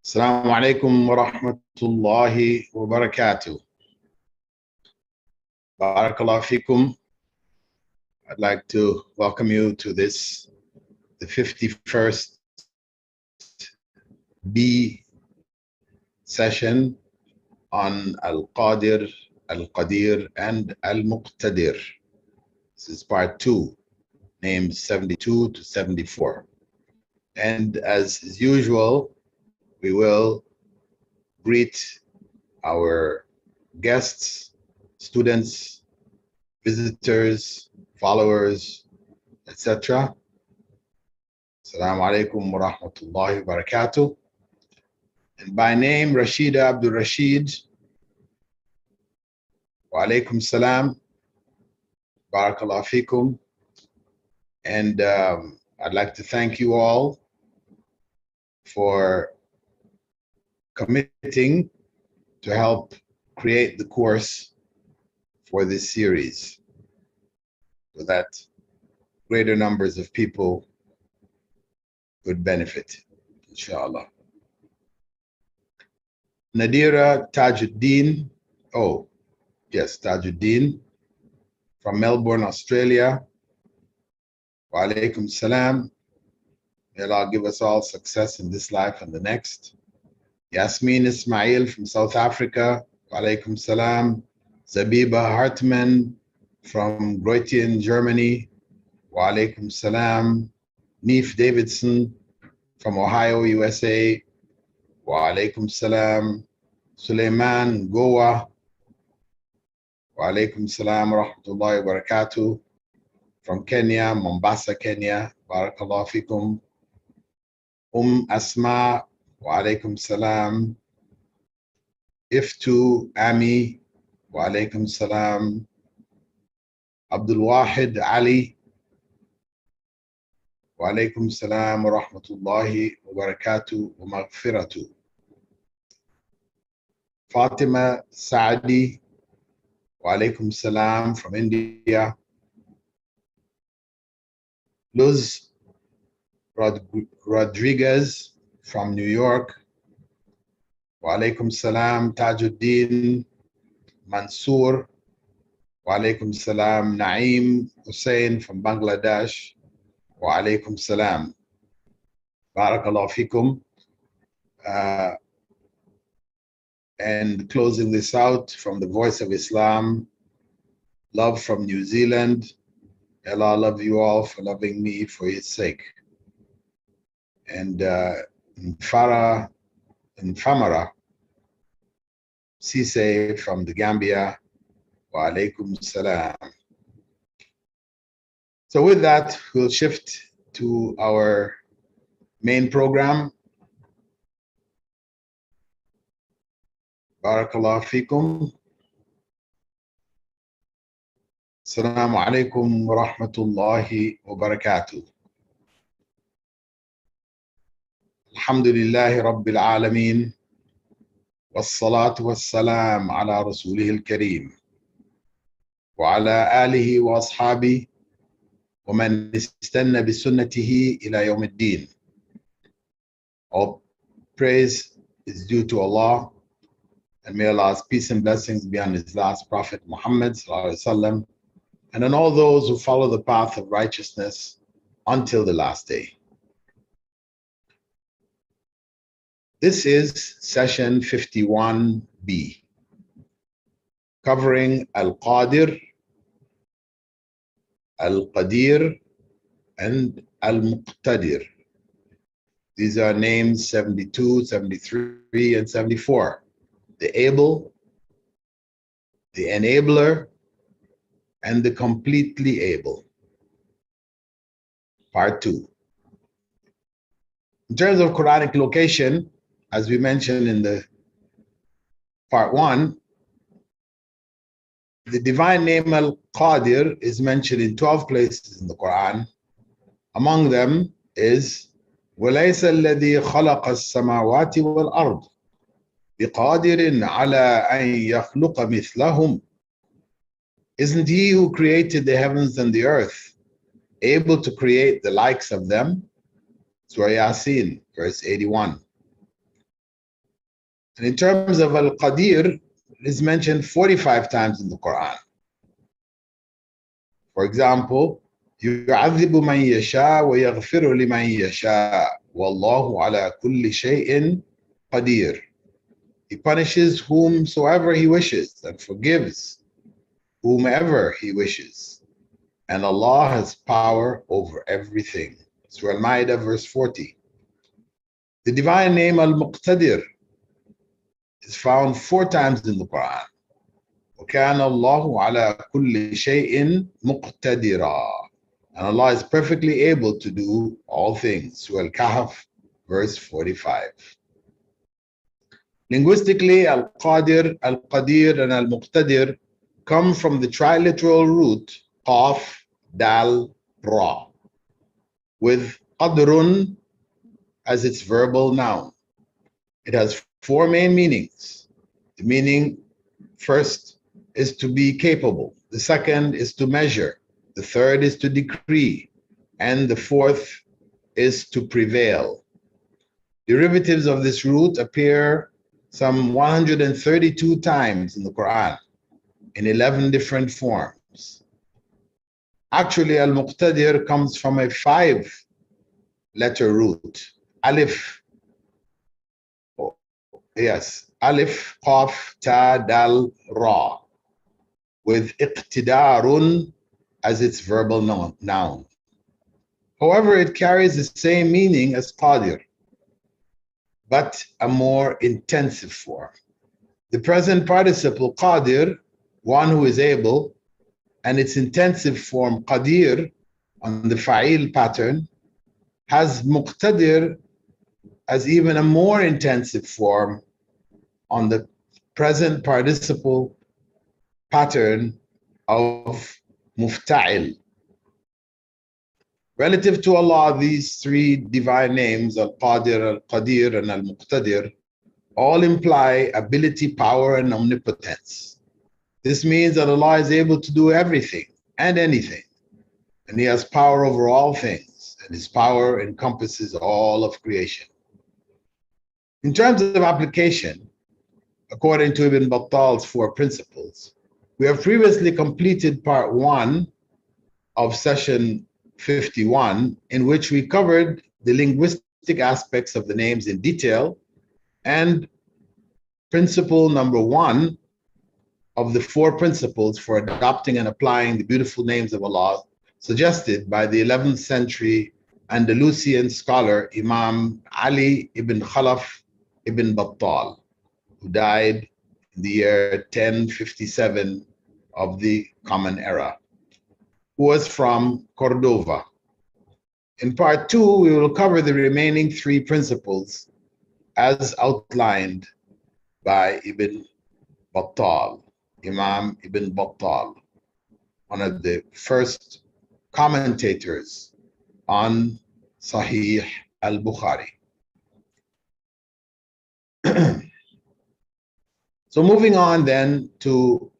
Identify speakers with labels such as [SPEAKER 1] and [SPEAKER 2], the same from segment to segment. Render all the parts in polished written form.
[SPEAKER 1] Assalamu alaikum wa rahmatullahi wa barakatuh. Barakallahu fikum. I'd like to welcome you to this, the 51st B session on al-Qaadir, al-Qadeer, and al-Muqtadir. This is part 2, names 72 to 74. And as usual, we will greet our guests, students, visitors, followers, etc. Assalamu alaikum wa rahmatullahi wa barakatuh. And by name, Rashida Abdul Rashid. Wa alaikum salam. Barakallahu fikum. And I'd like to thank you all for committing to help create the course for this series so that greater numbers of people could benefit, inshallah. Nadira Tajuddin, Tajuddin from Melbourne, Australia. Wa alaikum salam. May Allah give us all success in this life and the next. Yasmin Ismail from South Africa. Wa alaikum salam. Zabiba Hartman from Greuthen, Germany. Wa alaikum salam. Neef Davidson from Ohio, USA. Wa alaikum salam. Suleiman Goa. Wa alaikum salam wa rahmatullahi wa barakatuh. From Kenya, Mombasa, Kenya. Barakallahu fikum. Asma. Wa alaikum salam. Iftu Ami. Wa alaikum salam. Abdul Wahid Ali. Wa alaikum salam wa rahmatullahi wa barakatuh wa maghfiratuh. Fatima Saadi. Wa alaikum salam from India. Luz Rodriguez from New York. Wa alaikum salam. Tajuddin Mansoor. Wa alaikum salam. Naeem Hussain from Bangladesh. Wa alaikum salam. Barakallahu fikum. And closing this out from the Voice of Islam, love from New Zealand. Allah love you all for loving me for His sake. And Farah and Famara Sise from the Gambia. Wa alaikum salam. So with that, we'll shift to our main program. Barakallahu fikum. Assalamu alaikum wa rahmatullahi wa barakatuh. Alhamdulillahi Rabbil Alameen. والصلاة والسلام على رسوله الكريم وعلى آله وأصحابه ومن استنى بسنته إلى يوم الدين. All praise is due to Allah, and may Allah's peace and blessings be on His last Prophet Muhammad ﷺ, and on all those who follow the path of righteousness until the last day. This is session 51B, covering al-Qaadir, al-Qadeer, and al-Muqtadir. These are names 72, 73, and 74. The able, the enabler, and the completely able. Part 2. In terms of Quranic location, as we mentioned in the part 1, the divine name al-Qaadir is mentioned in 12 places in the Quran. Among them is وَلَيْسَ الَّذِي خَلَقَ السَّمَاوَاتِ وَالْأَرْضِ بِقَادِرٍ عَلَىٰ أَن يَخْلُقَ مِثْلَهُمْ. Isn't He who created the heavens and the earth able to create the likes of them? Surah Yasin, verse 81. And in terms of al-Qadeer, it is mentioned 45 times in the Quran. For example, يعذب من يشاء ويغفر لمن يشاء والله على كل شيء قدير. He punishes whomsoever he wishes and forgives whomever he wishes. And Allah has power over everything. Surah Al-Ma'idah verse 40. The divine name al-Muqtadir is found 4 times in the Quran. وَكَانَ اللَّهُ عَلَى كُلِّ شَيْءٍ مُقْتَدِرًا. And Allah is perfectly able to do all things. Surah Al-Kahf verse 45. Linguistically, al-Qadir, al-Qadeer, and al-Muqtadir come from the triliteral root qaf, dal, ra, with qadrun as its verbal noun. It has 4 main meanings. The meaning first is to be capable. The second is to measure. The third is to decree. And the fourth is to prevail. Derivatives of this root appear some 132 times in the Quran in 11 different forms. Actually, al-Muqtadir comes from a 5-letter root. Alif, yes, Alif, Qaf, Ta, Dal, Ra, with iqtidarun as its verbal noun. However, it carries the same meaning as Qadir, but a more intensive form. The present participle Qadir, one who is able, and its intensive form Qadir on the fa'il pattern, has Muqtadir as even a more intensive form on the present participle pattern of Mufta'il. Relative to Allah, these 3 divine names, al-Qadir, al-Qadeer, and al-Muqtadir, all imply ability, power, and omnipotence. This means that Allah is able to do everything and anything, and He has power over all things, and His power encompasses all of creation. In terms of application, according to Ibn Battal's 4 principles, we have previously completed part 1 of session 51, in which we covered the linguistic aspects of the names in detail, and principle number 1 of the 4 principles for adopting and applying the beautiful names of Allah suggested by the 11th century Andalusian scholar Imam Ali ibn Khalaf ibn Battal, who died in the year 1057 of the Common Era, who was from Cordova. In part 2, we will cover the remaining 3 principles as outlined by Ibn Battal, Imam Ibn Battal, one of the first commentators on Sahih al-Bukhari. So moving on then to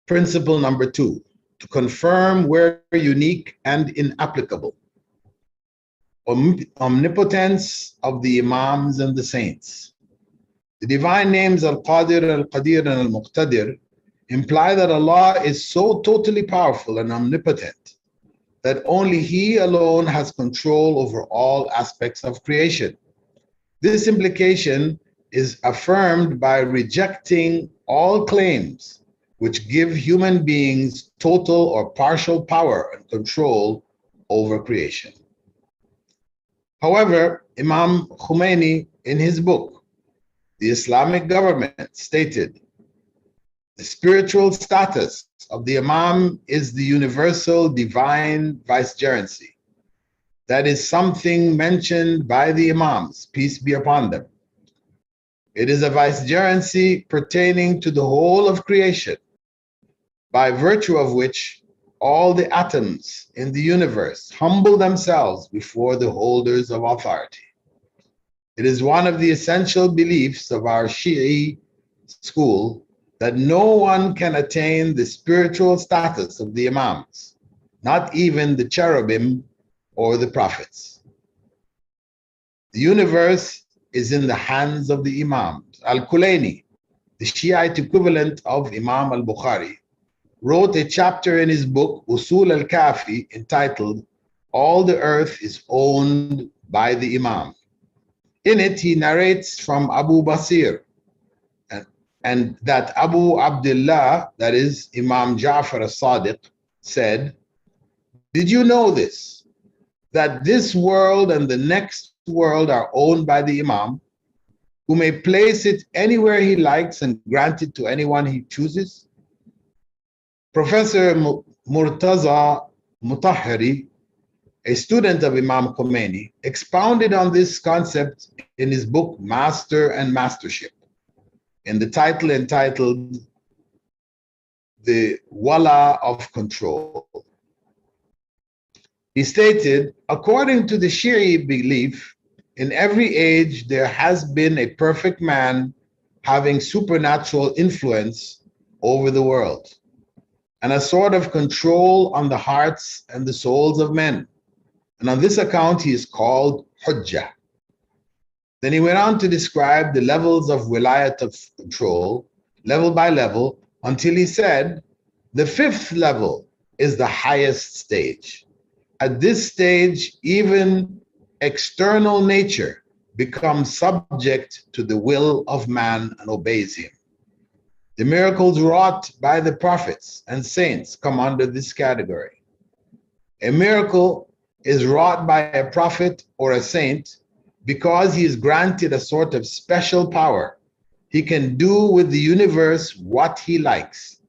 [SPEAKER 1] principle number 2, to confirm where unique and inapplicable. Omnipotence of the Imams and the Saints. The divine names al-Qadir, al-Qadeer, and al-Muqtadir imply that Allah is so totally powerful and omnipotent that only He alone has control over all aspects of creation. This implication is affirmed by rejecting all claims which give human beings total or partial power and control over creation. However, Imam Khomeini, in his book, The Islamic Government, stated, the spiritual status of the Imam is the universal divine vicegerency. That is something mentioned by the Imams, peace be upon them. It is a vicegerency pertaining to the whole of creation, by virtue of which all the atoms in the universe humble themselves before the holders of authority. It is one of the essential beliefs of our Shi'i school that no one can attain the spiritual status of the Imams, not even the cherubim or the prophets. The universe is in the hands of the Imams. Al-Kulayni, the Shiite equivalent of Imam al-Bukhari, wrote a chapter in his book Usul al-Kafi entitled All the Earth is Owned by the Imam. In it, he narrates from Abu Basir and that Abu Abdullah, that is Imam Ja'far as-Sadiq, said, "Did you know this, that this world and the next world are owned by the Imam, who may place it anywhere he likes and grant it to anyone he chooses?" Professor Murtaza Mutahhari, a student of Imam Khomeini, expounded on this concept in his book Master and Mastership, in the title entitled The Wala of Control. He stated, according to the Shi'i belief, in every age there has been a perfect man having supernatural influence over the world and a sort of control on the hearts and the souls of men. And on this account, he is called Hujjah. Then he went on to describe the levels of wilayat of control, level by level, until he said, the fifth level is the highest stage. At this stage, even external nature becomes subject to the will of man and obeys him. The miracles wrought by the prophets and saints come under this category. A miracle is wrought by a prophet or a saint because he is granted a sort of special power. He can do with the universe what he likes.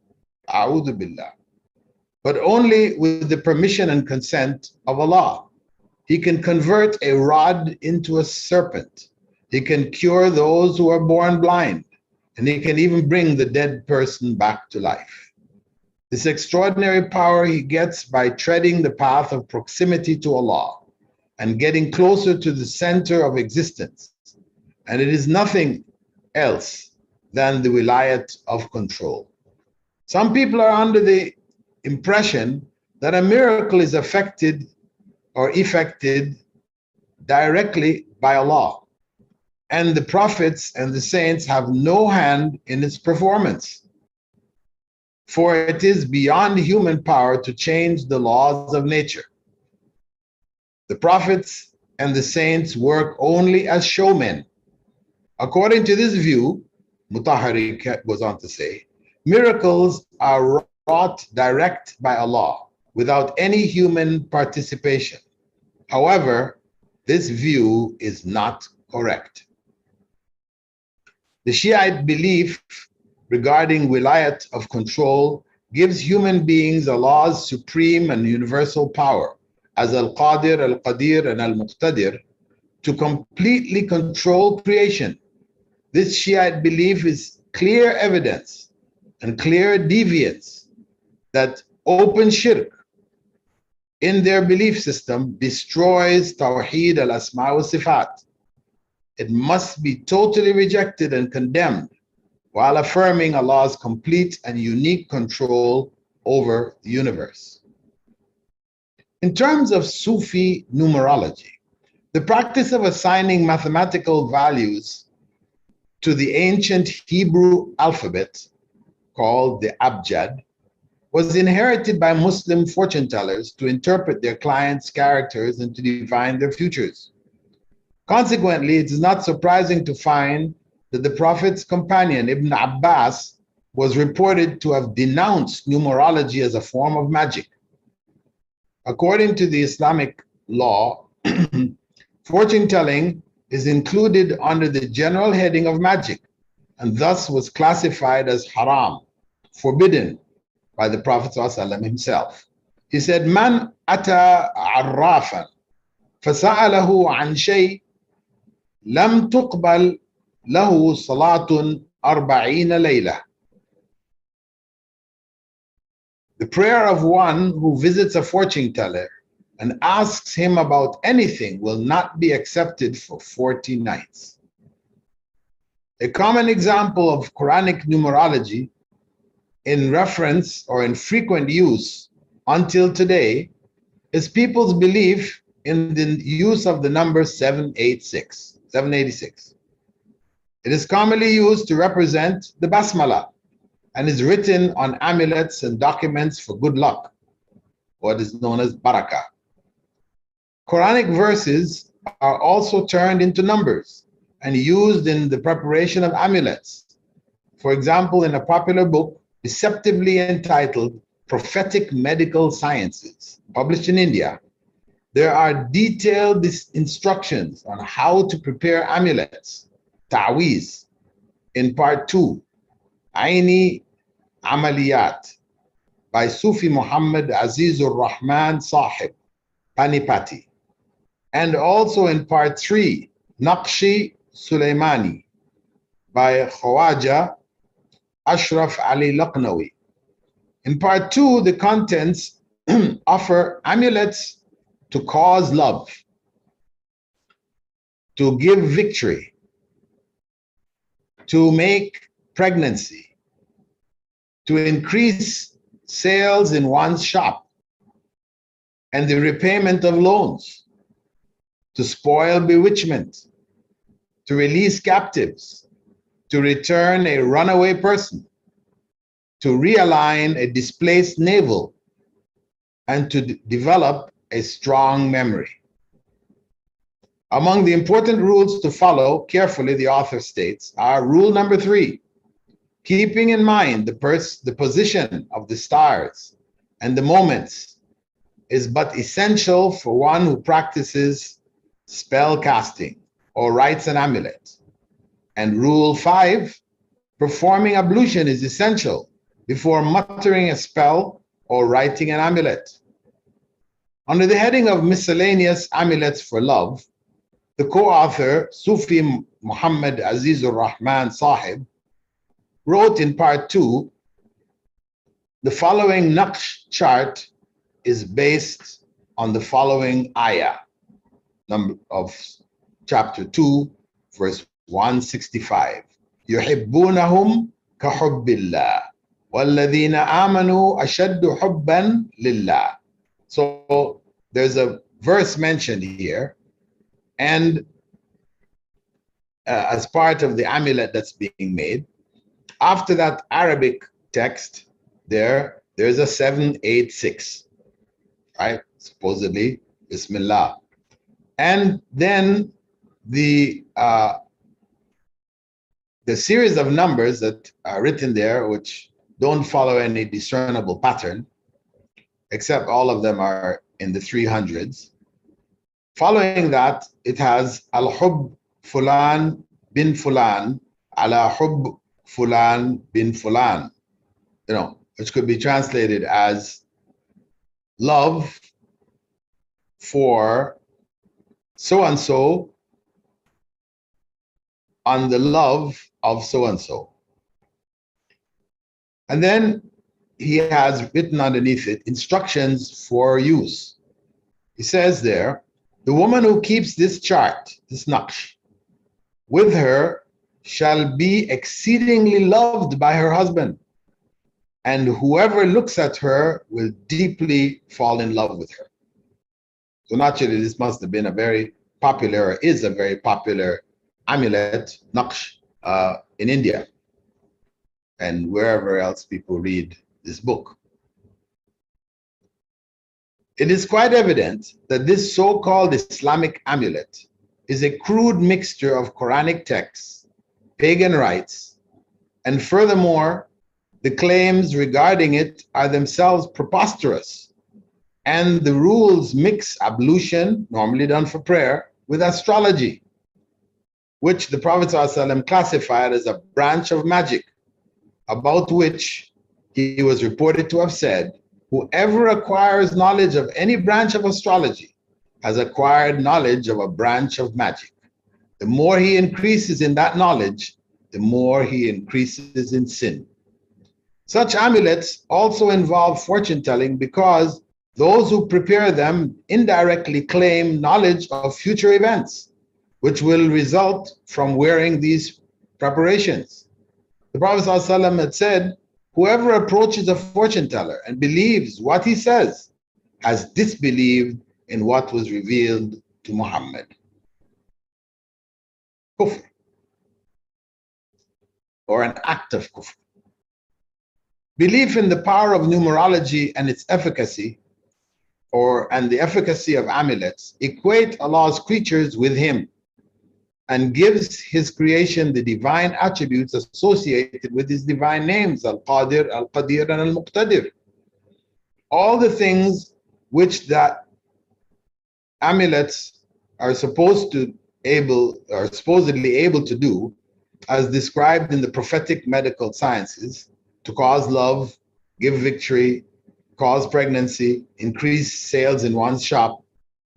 [SPEAKER 1] A'udhu billah. But only with the permission and consent of Allah. He can convert a rod into a serpent. He can cure those who are born blind. And he can even bring the dead person back to life. This extraordinary power he gets by treading the path of proximity to Allah and getting closer to the center of existence. And it is nothing else than the wilayat of control. Some people are under the impression that a miracle is effected directly by Allah, and the prophets and the saints have no hand in its performance. For it is beyond human power to change the laws of nature. The prophets and the saints work only as showmen. According to this view, Mutahhari goes on to say, miracles are wrought direct by Allah without any human participation. However, this view is not correct. The Shiite belief regarding wilayat of control gives human beings Allah's supreme and universal power as al-Qaadir, al-Qadeer, and al-Muqtadir to completely control creation. This Shiite belief is clear evidence and clear deviance that open shirk in their belief system destroys Tawheed al-Asma wa Sifat. It must be totally rejected and condemned while affirming Allah's complete and unique control over the universe. In terms of Sufi numerology, the practice of assigning mathematical values to the ancient Hebrew alphabet, called the Abjad, was inherited by Muslim fortune tellers to interpret their clients' characters and to divine their futures. Consequently, it is not surprising to find that the Prophet's companion, Ibn Abbas, was reported to have denounced numerology as a form of magic. According to the Islamic law, fortune telling is included under the general heading of magic, and thus was classified as haram, forbidden, by the Prophet ﷺ himself. He said, Man ata arrafan fasa'alahu an shay lam tuqbal lahu salatun arba'ina layla. The prayer of one who visits a fortune teller and asks him about anything will not be accepted for 40 nights. A common example of Quranic numerology in reference or in frequent use until today is people's belief in the use of the number 786. 786. It is commonly used to represent the basmala and is written on amulets and documents for good luck, what is known as barakah. Quranic verses are also turned into numbers and used in the preparation of amulets. For example, in a popular book deceptively entitled Prophetic Medical Sciences, published in India, there are detailed instructions on how to prepare amulets, ta'weez, in part 2, Aini Amaliyat, by Sufi Muhammad Azizur Rahman Sahib, Panipati, and also in part 3, Naqshi Sulaimani, by Khawaja Ashraf Ali Lucknowi. In part 2, the contents offer amulets to cause love, to give victory, to make pregnancy, to increase sales in one's shop, and the repayment of loans, to spoil bewitchment, to release captives, to return a runaway person, to realign a displaced navel, and to develop a strong memory. Among the important rules to follow carefully, the author states, are rule number 3, keeping in mind the position of the stars and the moments is but essential for one who practices spell casting or writes an amulet. And rule 5, performing ablution is essential before muttering a spell or writing an amulet. Under the heading of miscellaneous amulets for love, the co-author, Sufi Muhammad Azizur Rahman Sahib, wrote in part 2, the following Naqsh chart is based on the following ayah of chapter 2, verse 165. يُحِبُّونَهُمْ كَحُبِّ اللَّهِ وَالَّذِينَ آمَنُوا أَشَدُّ حُبًّا لِلَّهِ. So there's a verse mentioned here, and as part of the amulet that's being made, after that Arabic text, there's a 786, right? Supposedly, Bismillah. And then the series of numbers that are written there, which don't follow any discernible pattern, except all of them are in the 300s. Following that, it has al-Hubb Fulan bin Fulan ala Hubb Fulan bin Fulan, which could be translated as love for so-and-so on the love of so-and-so. And then he has written underneath it instructions for use. He says there, the woman who keeps this chart, this naqsh, with her shall be exceedingly loved by her husband, and whoever looks at her will deeply fall in love with her. So naturally, this must have been a very popular, is a very popular amulet, naqsh, in India and wherever else people read this book. It is quite evident that this so-called Islamic amulet is a crude mixture of Quranic texts, pagan rites, and furthermore, the claims regarding it are themselves preposterous, and the rules mix ablution, normally done for prayer, with astrology, which the Prophet ﷺ classified as a branch of magic, about which he was reported to have said, whoever acquires knowledge of any branch of astrology has acquired knowledge of a branch of magic. The more he increases in that knowledge, the more he increases in sin. Such amulets also involve fortune telling because those who prepare them indirectly claim knowledge of future events, which will result from wearing these preparations. The Prophet ﷺ had said, whoever approaches a fortune teller and believes what he says has disbelieved in what was revealed to Muhammad. kufr, or an act of kufr. Belief in the power of numerology and its efficacy, and the efficacy of amulets, equate Allah's creatures with Him and gives His creation the divine attributes associated with His divine names, al-Qaadir, al-Qadeer, and al-Muqtadir. All the things which that amulets are supposedly able to do, as described in the prophetic medical sciences, to cause love, give victory, cause pregnancy, increase sales in one's shop,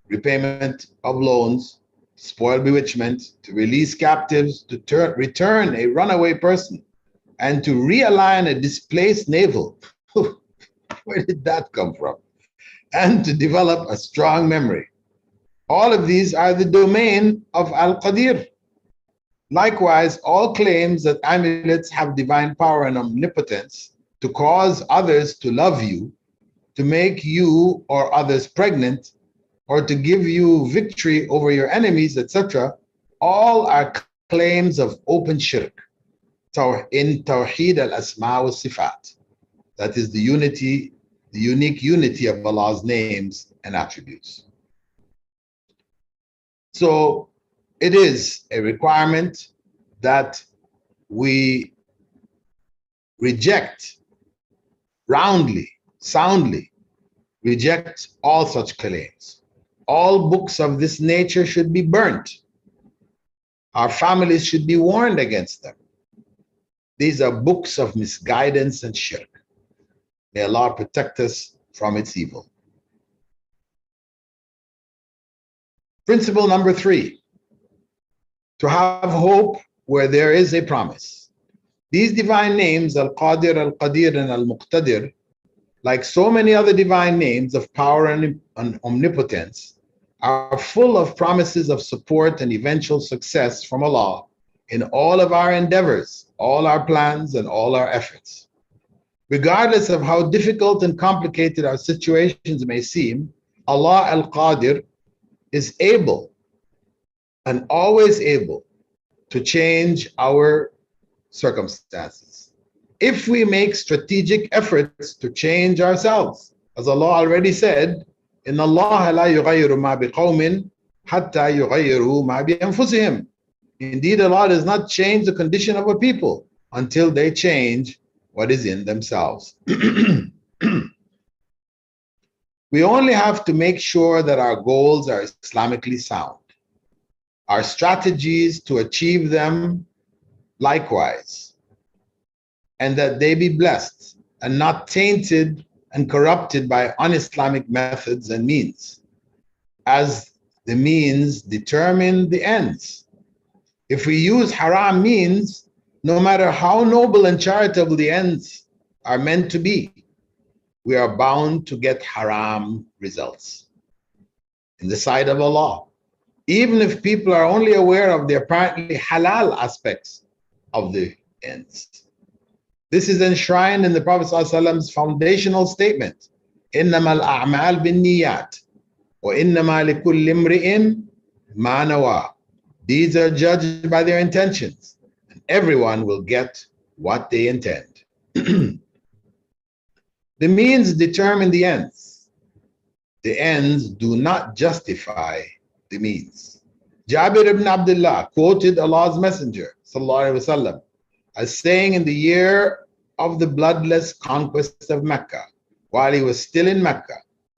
[SPEAKER 1] repayment of loans, spoil bewitchment, to release captives, to return a runaway person, and to realign a displaced navel. Where did that come from? And to develop a strong memory. All of these are the domain of al-Qadeer. Likewise, all claims that amulets have divine power and omnipotence to cause others to love you, to make you or others pregnant, or to give you victory over your enemies, etc., all are claims of open shirk in Tawheed al-Asma wa Sifat. That is the unique unity of Allah's names and attributes. So it is a requirement that we reject roundly, soundly, reject all such claims. All books of this nature should be burnt. Our families should be warned against them. These are books of misguidance and shirk. May Allah protect us from its evil. Principle number 3, to have hope where there is a promise. These divine names, al-Qaadir, al-Qadeer, and al-Muqtadir, like so many other divine names of power and omnipotence, are full of promises of support and eventual success from Allah in all of our endeavors, all our plans, and all our efforts. Regardless of how difficult and complicated our situations may seem, Allah al-Qaadir is able and always able to change our circumstances if we make strategic efforts to change ourselves. As Allah already said, إِنَّ اللَّهَ لَا يُغَيِّرُ مَا بِقَوْمٍ حَتَّى يُغَيِّرُوا مَا بِأَنفُسِهِمْ. Indeed, Allah does not change the condition of a people until they change what is in themselves. We only have to make sure that our goals are Islamically sound, our strategies to achieve them likewise, and that they be blessed and not tainted and corrupted by un-Islamic methods and means, as the means determine the ends. If we use haram means, no matter how noble and charitable the ends are meant to be, we are bound to get haram results in the sight of Allah, even if people are only aware of the apparently halal aspects of the ends. This is enshrined in the Prophet ﷺ's foundational statement, إِنَّمَا الْأَعْمَالُ بِالنِّيَّاتِ وَإِنَّمَا لِكُلِّ امْرِئٍ مَا نَوَى. Deeds are judged by their intentions, and everyone will get what they intend. The means determine the ends. The ends do not justify the means. Jabir ibn Abdullah quoted Allah's Messenger ﷺ as saying in the year of the bloodless conquest of Mecca, while he was still in Mecca,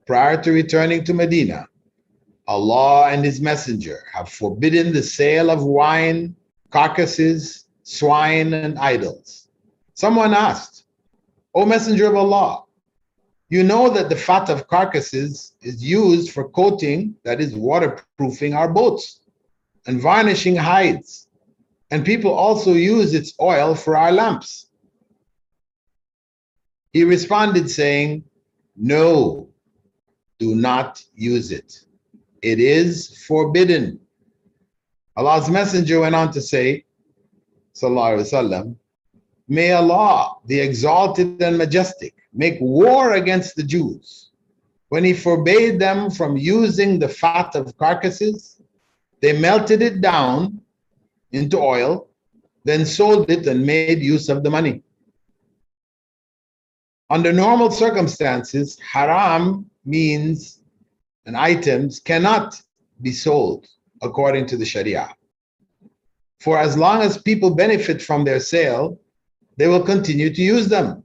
[SPEAKER 1] prior to returning to Medina, Allah and His Messenger have forbidden the sale of wine, carcasses, swine, and idols. Someone asked, O Messenger of Allah, you know that the fat of carcasses is used for coating, that is waterproofing our boats, and varnishing hides, and people also use its oil for our lamps. He responded saying, no, do not use it. It is forbidden. Allah's Messenger went on to say, Sallallahu Alaihi Wasallam, may Allah, the exalted and majestic, make war against the Jews. When He forbade them from using the fat of carcasses, they melted it down into oil, then sold it and made use of the money. Under normal circumstances, haram means and items cannot be sold according to the Sharia. For as long as people benefit from their sale, they will continue to use them.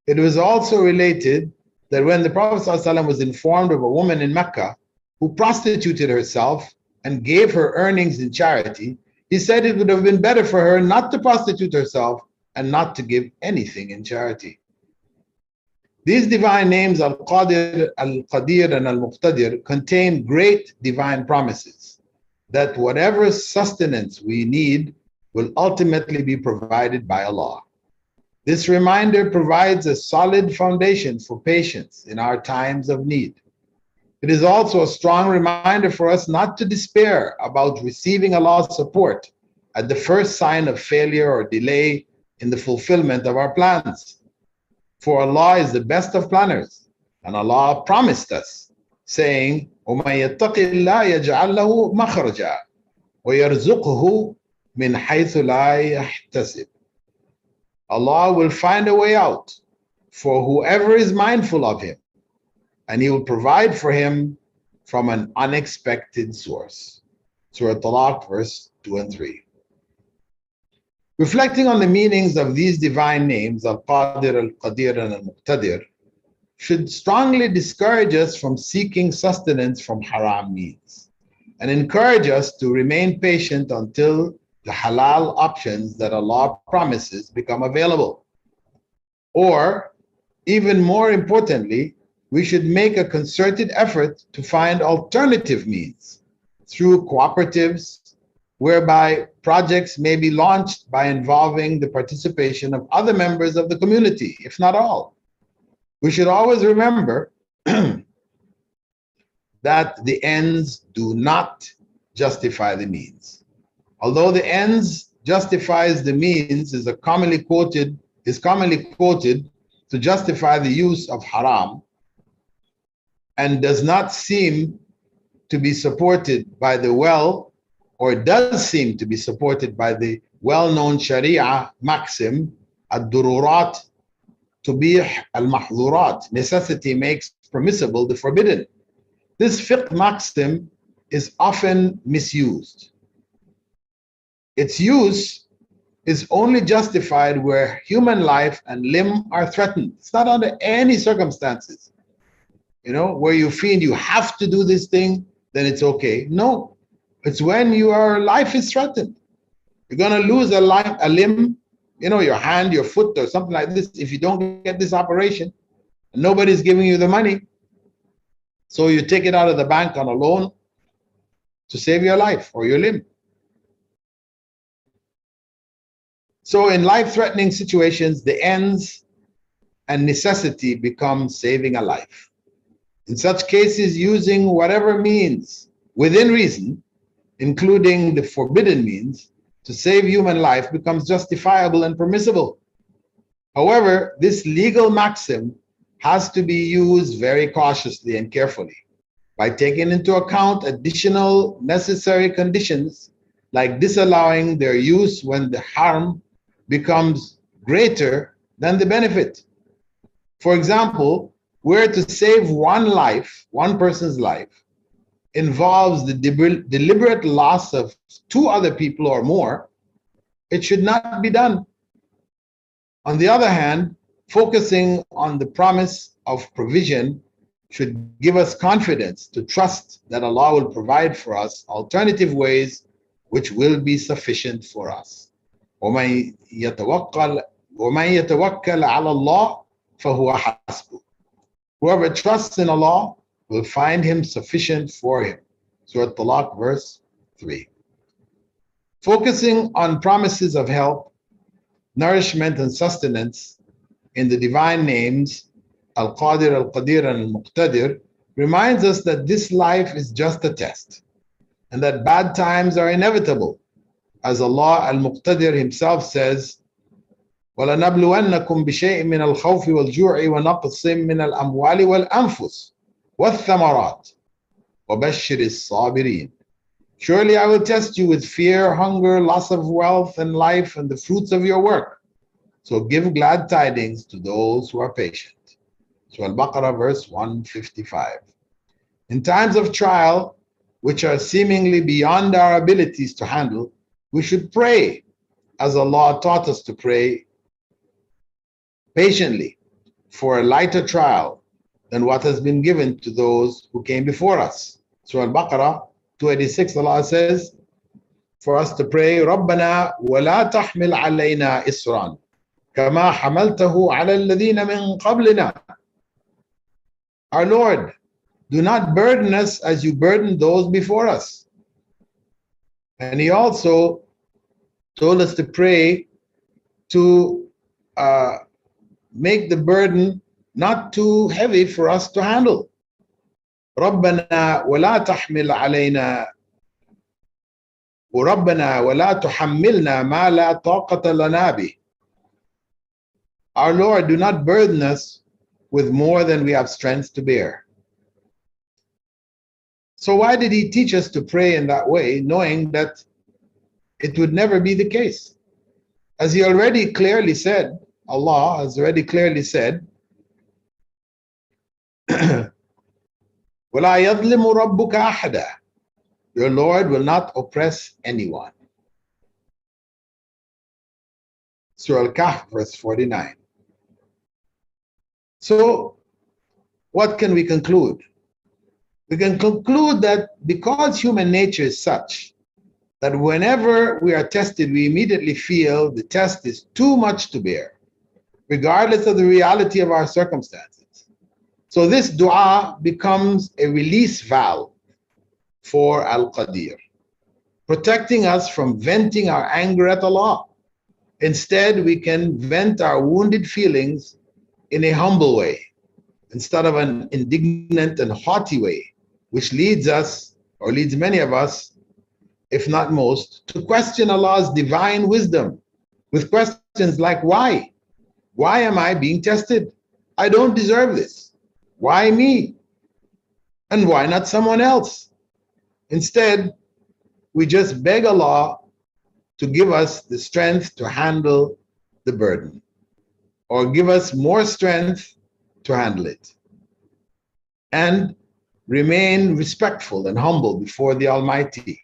[SPEAKER 1] It was also related that when the Prophet ﷺ was informed of a woman in Mecca who prostituted herself and gave her earnings in charity, he said it would have been better for her not to prostitute herself and not to give anything in charity. These divine names, al-Qadir, al-Qadeer, and al-Muqtadir, contain great divine promises that whatever sustenance we need will ultimately be provided by Allah. This reminder provides a solid foundation for patience in our times of need. It is also a strong reminder for us not to despair about receiving Allah's support at the first sign of failure or delay in the fulfillment of our plans. For Allah is the best of planners, and Allah promised us, saying, وَمَن يَتَّقِ اللَّهَ يَجْعَل لَّهُ مَخْرَجًا وَيَرْزُقْهُ مِنْ حَيْثُ لَا يَحْتَسِبُ. Allah will find a way out for whoever is mindful of Him, and He will provide for him from an unexpected source. Surah Talaq, verse 2 and 3. Reflecting on the meanings of these divine names, al-Qadir, al-Qadeer, and al-Muqtadir, should strongly discourage us from seeking sustenance from haram means, and encourage us to remain patient until the halal options that Allah promises become available. Or, even more importantly, we should make a concerted effort to find alternative means through cooperatives, whereby projects may be launched by involving the participation of other members of the community, if not all. We should always remember that the ends do not justify the means. Although the ends justifies the means is commonly quoted to justify the use of haram, and does not seem to be supported by the does seem to be supported by the well-known Sharia maxim, ad-dururat tubih al-mahdhurat, necessity makes permissible the forbidden. This fiqh maxim is often misused. Its use is only justified where human life and limb are threatened. It's not under any circumstances. Where you feel you have to do this thing, then it's okay. No, it's when your life is threatened. You're going to lose a limb, your hand, your foot, or something like this, if you don't get this operation, and nobody's giving you the money. So you take it out of the bank on a loan to save your life or your limb. So in life-threatening situations, the ends and necessity become saving a life. In such cases, using whatever means within reason, including the forbidden means, to save human life becomes justifiable and permissible. However, this legal maxim has to be used very cautiously and carefully by taking into account additional necessary conditions like disallowing their use when the harm becomes greater than the benefit. For example, where to save one person's life, involves the deliberate loss of two other people or more, it should not be done. On the other hand, focusing on the promise of provision should give us confidence to trust that Allah will provide for us alternative ways which will be sufficient for us. وَمَن يَتَوَكَّلْ عَلَى اللَّهِ فَهُوَ حَسْبُهُ. Whoever trusts in Allah will find Him sufficient for him. Surah Talaq, verse 3. Focusing on promises of help, nourishment, and sustenance in the divine names, al-Qadir, al-Qadeer, and al-Muqtadir, reminds us that this life is just a test and that bad times are inevitable. As Allah al-Muqtadir Himself says, وَلَنَبْلُوَنَّكُمْ بِشَيْءٍ مِّنَ الْخَوْفِ وَالْجُوعِ وَنَقْصٍ مِّنَ الْأَمْوَالِ وَالْأَنفُسِ وَالثَّمَرَاتِ وَبَشِّرِ الصَّابِرِينَ. Surely I will test you with fear, hunger, loss of wealth and life, and the fruits of your work. So give glad tidings to those who are patient. So Al-Baqarah verse 155. In times of trial, which are seemingly beyond our abilities to handle, we should pray as Allah taught us to pray patiently for a lighter trial than what has been given to those who came before us. So Al-Baqarah 286, Allah says for us to pray, رَبَّنَا وَلَا تَحْمِلْ عَلَيْنَا إِسْرًا كَمَا حَمَلْتَهُ عَلَى الَّذِينَ مِنْ قَبْلِنَا. Our Lord, do not burden us as you burdened those before us. And He also told us to pray to make the burden not too heavy for us to handle. رَبَّنَا وَلَا تَحْمِلْ عَلَيْنَا وَرَبَّنَا وَلَا تُحَمِّلْنَا مَا لَا طَاقَةَ لَنَا بِهِ. Our Lord, do not burden us with more than we have strength to bear. So why did He teach us to pray in that way, knowing that it would never be the case? As He already clearly said, Allah has already clearly said, وَلَا يَظْلِمُ رَبُّكَ أَحَدًا. Your Lord will not oppress anyone. Surah Al-Kahf, verse 49. So, what can we conclude? We can conclude that because human nature is such that whenever we are tested, we immediately feel the test is too much to bear, regardless of the reality of our circumstances. So this dua becomes a release valve for al-Qadeer, protecting us from venting our anger at Allah. Instead, we can vent our wounded feelings in a humble way, instead of an indignant and haughty way, which leads us, or leads many of us, if not most, to question Allah's divine wisdom with questions like, why? Why am I being tested? I don't deserve this. Why me? And why not someone else? Instead, we just beg Allah to give us the strength to handle the burden, or give us more strength to handle it, and remain respectful and humble before the Almighty,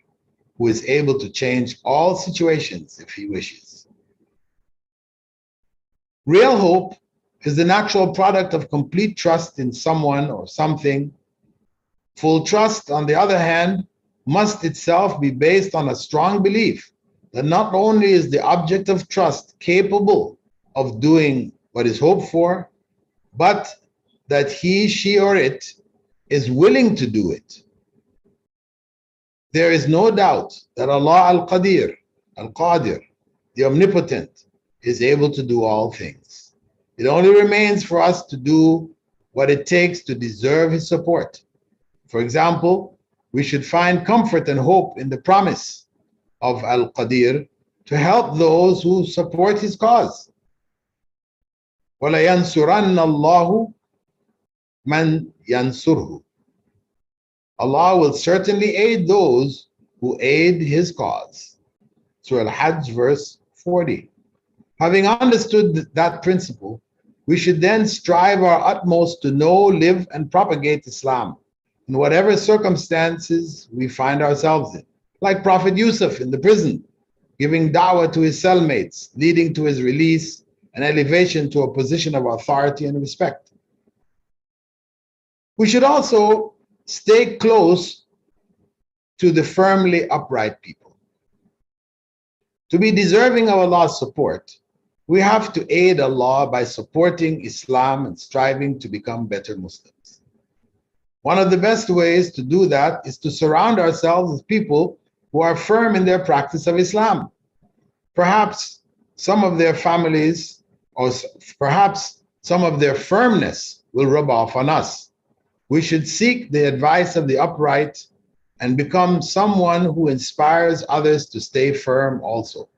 [SPEAKER 1] who is able to change all situations if He wishes. Real hope is the natural product of complete trust in someone or something. Full trust, on the other hand, must itself be based on a strong belief that not only is the object of trust capable of doing what is hoped for, but that he, she, or it is willing to do it. There is no doubt that Allah al-Qadeer, al-Qaadir, the omnipotent, is able to do all things. It only remains for us to do what it takes to deserve His support. For example, we should find comfort and hope in the promise of al-Qadeer to help those who support His cause. وَلَيَنْصُرَنَّ اللَّهُ مَنْ يَنْصُرْهُ. Allah will certainly aid those who aid His cause. Surah Al-Hajj, verse 40. Having understood that principle, we should then strive our utmost to know, live, and propagate Islam in whatever circumstances we find ourselves in. Like Prophet Yusuf in the prison, giving da'wah to his cellmates, leading to his release and elevation to a position of authority and respect. We should also stay close to the firmly upright people. To be deserving of Allah's support, we have to aid Allah by supporting Islam and striving to become better Muslims. One of the best ways to do that is to surround ourselves with people who are firm in their practice of Islam. Perhaps some of their families, or perhaps some of their firmness will rub off on us. We should seek the advice of the upright and become someone who inspires others to stay firm also.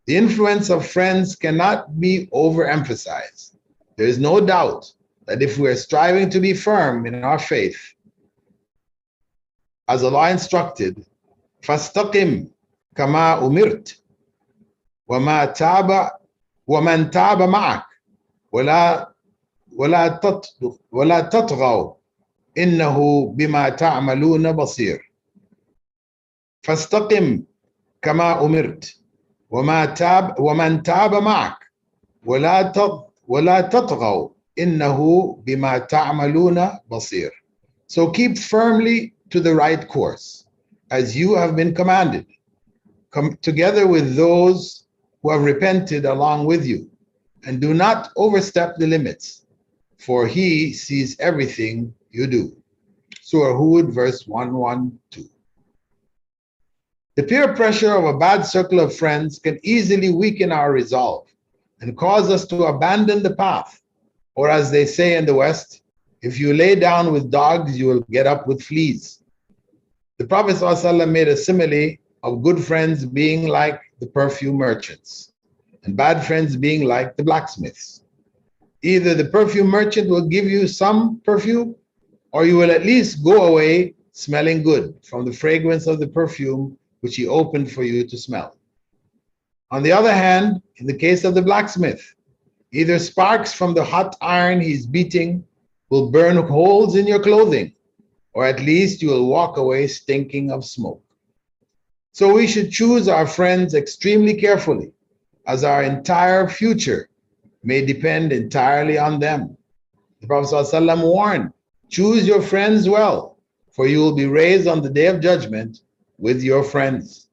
[SPEAKER 1] The influence of friends cannot be overemphasized. There is no doubt that if we are striving to be firm in our faith, as Allah instructed, فاستقم كما أمرت ومن تاب معك ولا تطغوا إنه بما تعملون بصير. فاستقم كما أمرت ومن تاب معك ولا تطغوا إنه بما تعملون بصير. So keep firmly to the right course, as you have been commanded, come together with those who have repented along with you, and do not overstep the limits, for he sees everything you do. Surah Hud, verse 112. The peer pressure of a bad circle of friends can easily weaken our resolve and cause us to abandon the path, or as they say in the West, if you lay down with dogs, you will get up with fleas. The Prophet ﷺ made a simile of good friends being like the perfume merchants and bad friends being like the blacksmiths. Either the perfume merchant will give you some perfume, or you will at least go away smelling good from the fragrance of the perfume which he opened for you to smell. On the other hand, in the case of the blacksmith, either sparks from the hot iron he's beating will burn holes in your clothing, or at least you will walk away stinking of smoke. So we should choose our friends extremely carefully, as our entire future may depend entirely on them. The Prophet ﷺ warned, choose your friends well, for you will be raised on the day of judgment with your friends.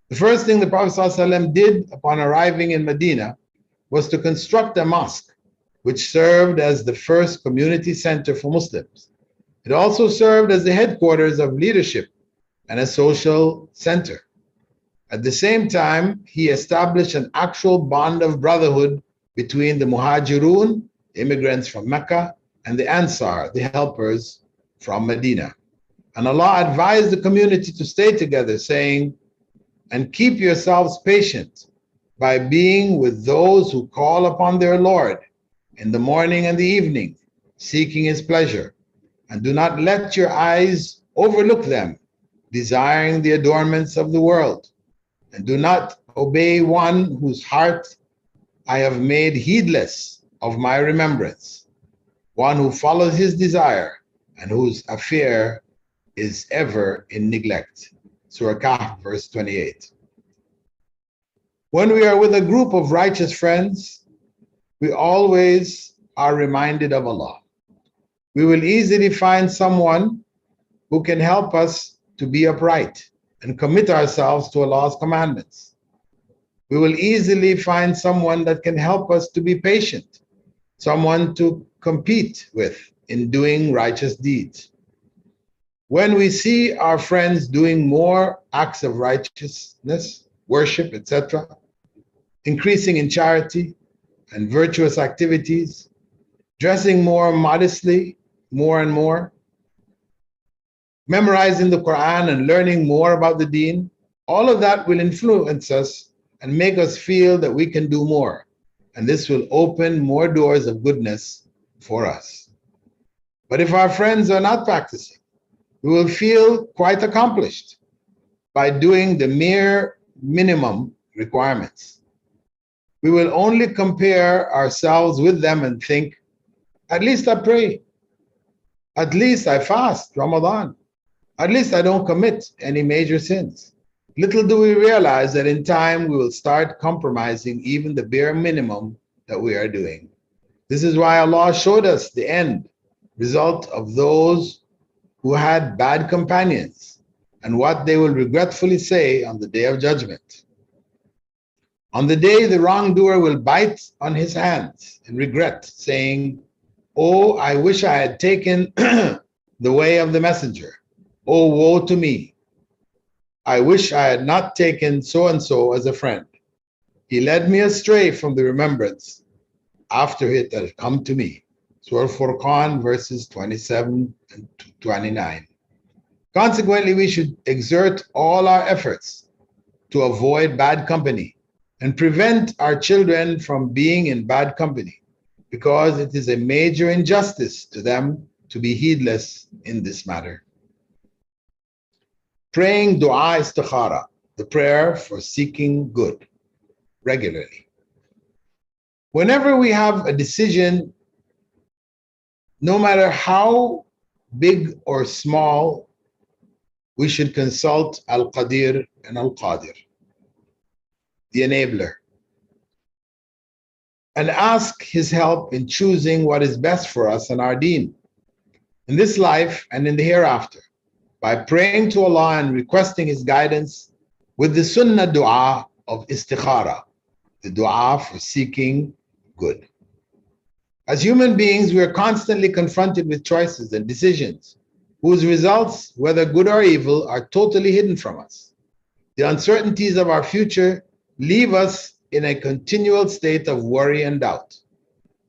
[SPEAKER 1] The first thing the Prophet ﷺ did upon arriving in Medina was to construct a mosque, which served as the first community center for Muslims. It also served as the headquarters of leadership and a social center. At the same time, he established an actual bond of brotherhood between the Muhajirun, immigrants from Mecca, and the Ansar, the helpers from Medina. And Allah advised the community to stay together, saying, and keep yourselves patient by being with those who call upon their Lord in the morning and the evening, seeking his pleasure. And do not let your eyes overlook them, desiring the adornments of the world. And do not obey one whose heart I have made heedless of my remembrance, one who follows his desire and whose affair is ever in neglect. Surah Kahf, verse 28. When we are with a group of righteous friends, we always are reminded of Allah. We will easily find someone who can help us to be upright and commit ourselves to Allah's commandments. We will easily find someone that can help us to be patient, someone to compete with in doing righteous deeds. When we see our friends doing more acts of righteousness, worship, etc., increasing in charity and virtuous activities, dressing more modestly, more and more, memorizing the Quran and learning more about the deen, all of that will influence us and make us feel that we can do more. And this will open more doors of goodness for us. But if our friends are not practicing, we will feel quite accomplished by doing the mere minimum requirements. We will only compare ourselves with them and think, at least I pray, at least I fast Ramadan, at least I don't commit any major sins. Little do we realize that in time we will start compromising even the bare minimum that we are doing. This is why Allah showed us the end result of those who had bad companions and what they will regretfully say on the day of judgment. On the day, the wrongdoer will bite on his hands in regret, saying, oh, I wish I had taken the way of the messenger. Oh, woe to me. I wish I had not taken so-and-so as a friend. He led me astray from the remembrance after it had come to me. Surah Furqan, verses 27 and 29. Consequently, we should exert all our efforts to avoid bad company and prevent our children from being in bad company, because it is a major injustice to them to be heedless in this matter. praying dua istikhara, the prayer for seeking good, regularly. Whenever we have a decision, no matter how big or small, we should consult al-Qadeer and al-Qaadir, the enabler, and ask his help in choosing what is best for us and our deen, in this life and in the hereafter, by praying to Allah and requesting his guidance with the sunnah dua of istikhara, the dua for seeking good. As human beings, we are constantly confronted with choices and decisions whose results, whether good or evil, are totally hidden from us. The uncertainties of our future leave us in a continual state of worry and doubt.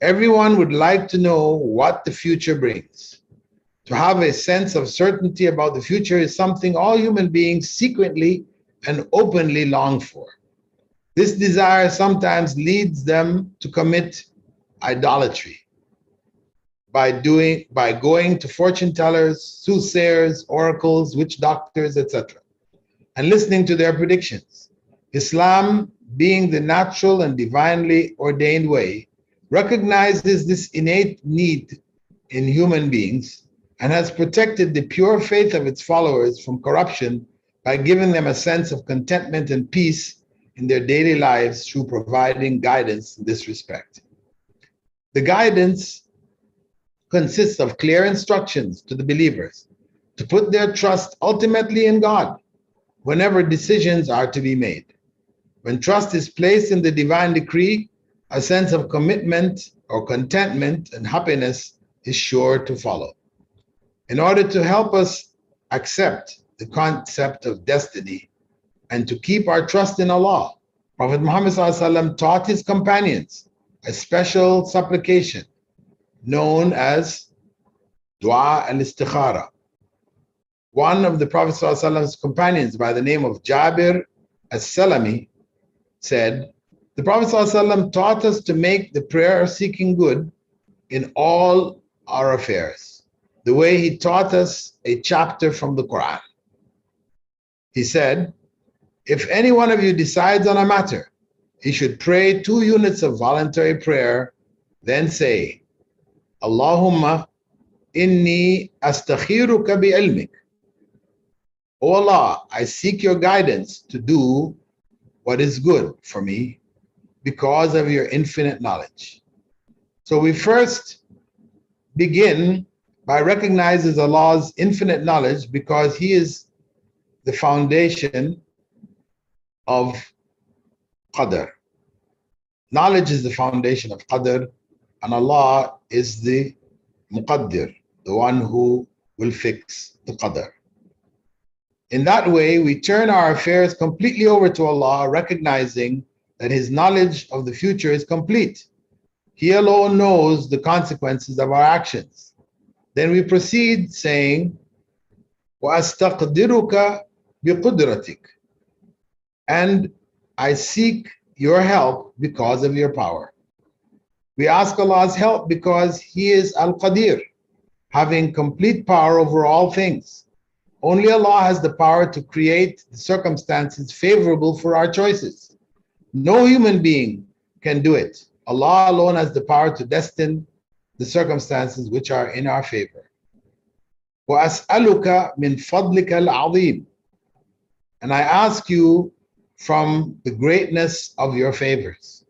[SPEAKER 1] Everyone would like to know what the future brings. To have a sense of certainty about the future is something all human beings secretly and openly long for. This desire sometimes leads them to commit idolatry by going to fortune tellers, soothsayers, oracles, witch doctors, etc., and listening to their predictions. Islam, being the natural and divinely ordained way, recognizes this innate need in human beings and has protected the pure faith of its followers from corruption by giving them a sense of contentment and peace in their daily lives through providing guidance in this respect. The guidance consists of clear instructions to the believers to put their trust ultimately in God whenever decisions are to be made. When trust is placed in the divine decree, a sense of commitment or contentment and happiness is sure to follow. In order to help us accept the concept of destiny and to keep our trust in Allah, Prophet Muhammad ﷺ taught his companions a special supplication known as Dua al-Istikhara. One of the Prophet ﷺ's companions by the name of Jabir as-Salami said, the Prophet ﷺ taught us to make the prayer of seeking good in all our affairs, the way he taught us a chapter from the Quran. He said, if any one of you decides on a matter, he should pray 2 units of voluntary prayer, then say, Allahumma inni astakhiruka bi ilmik. O Allah, I seek your guidance to do what is good for me because of your infinite knowledge. So we first begin by recognizing Allah's infinite knowledge because he is the foundation of Qadr. Knowledge is the foundation of Qadr, and Allah is the Muqtadir, the one who will fix the Qadr. In that way, we turn our affairs completely over to Allah, recognizing that his knowledge of the future is complete. He alone knows the consequences of our actions. Then we proceed saying, وَأَسْتَقْدِرُكَ بِقُدْرَتِكَ, and I seek your help because of your power. We ask Allah's help because he is al-Qadeer, having complete power over all things. Only Allah has the power to create the circumstances favorable for our choices. No human being can do it. Allah alone has the power to destine the circumstances which are in our favor. وَأَسْأَلُكَ مِنْ فَضْلِكَ الْعَظِيمِ, and I ask you from the greatness of your favors.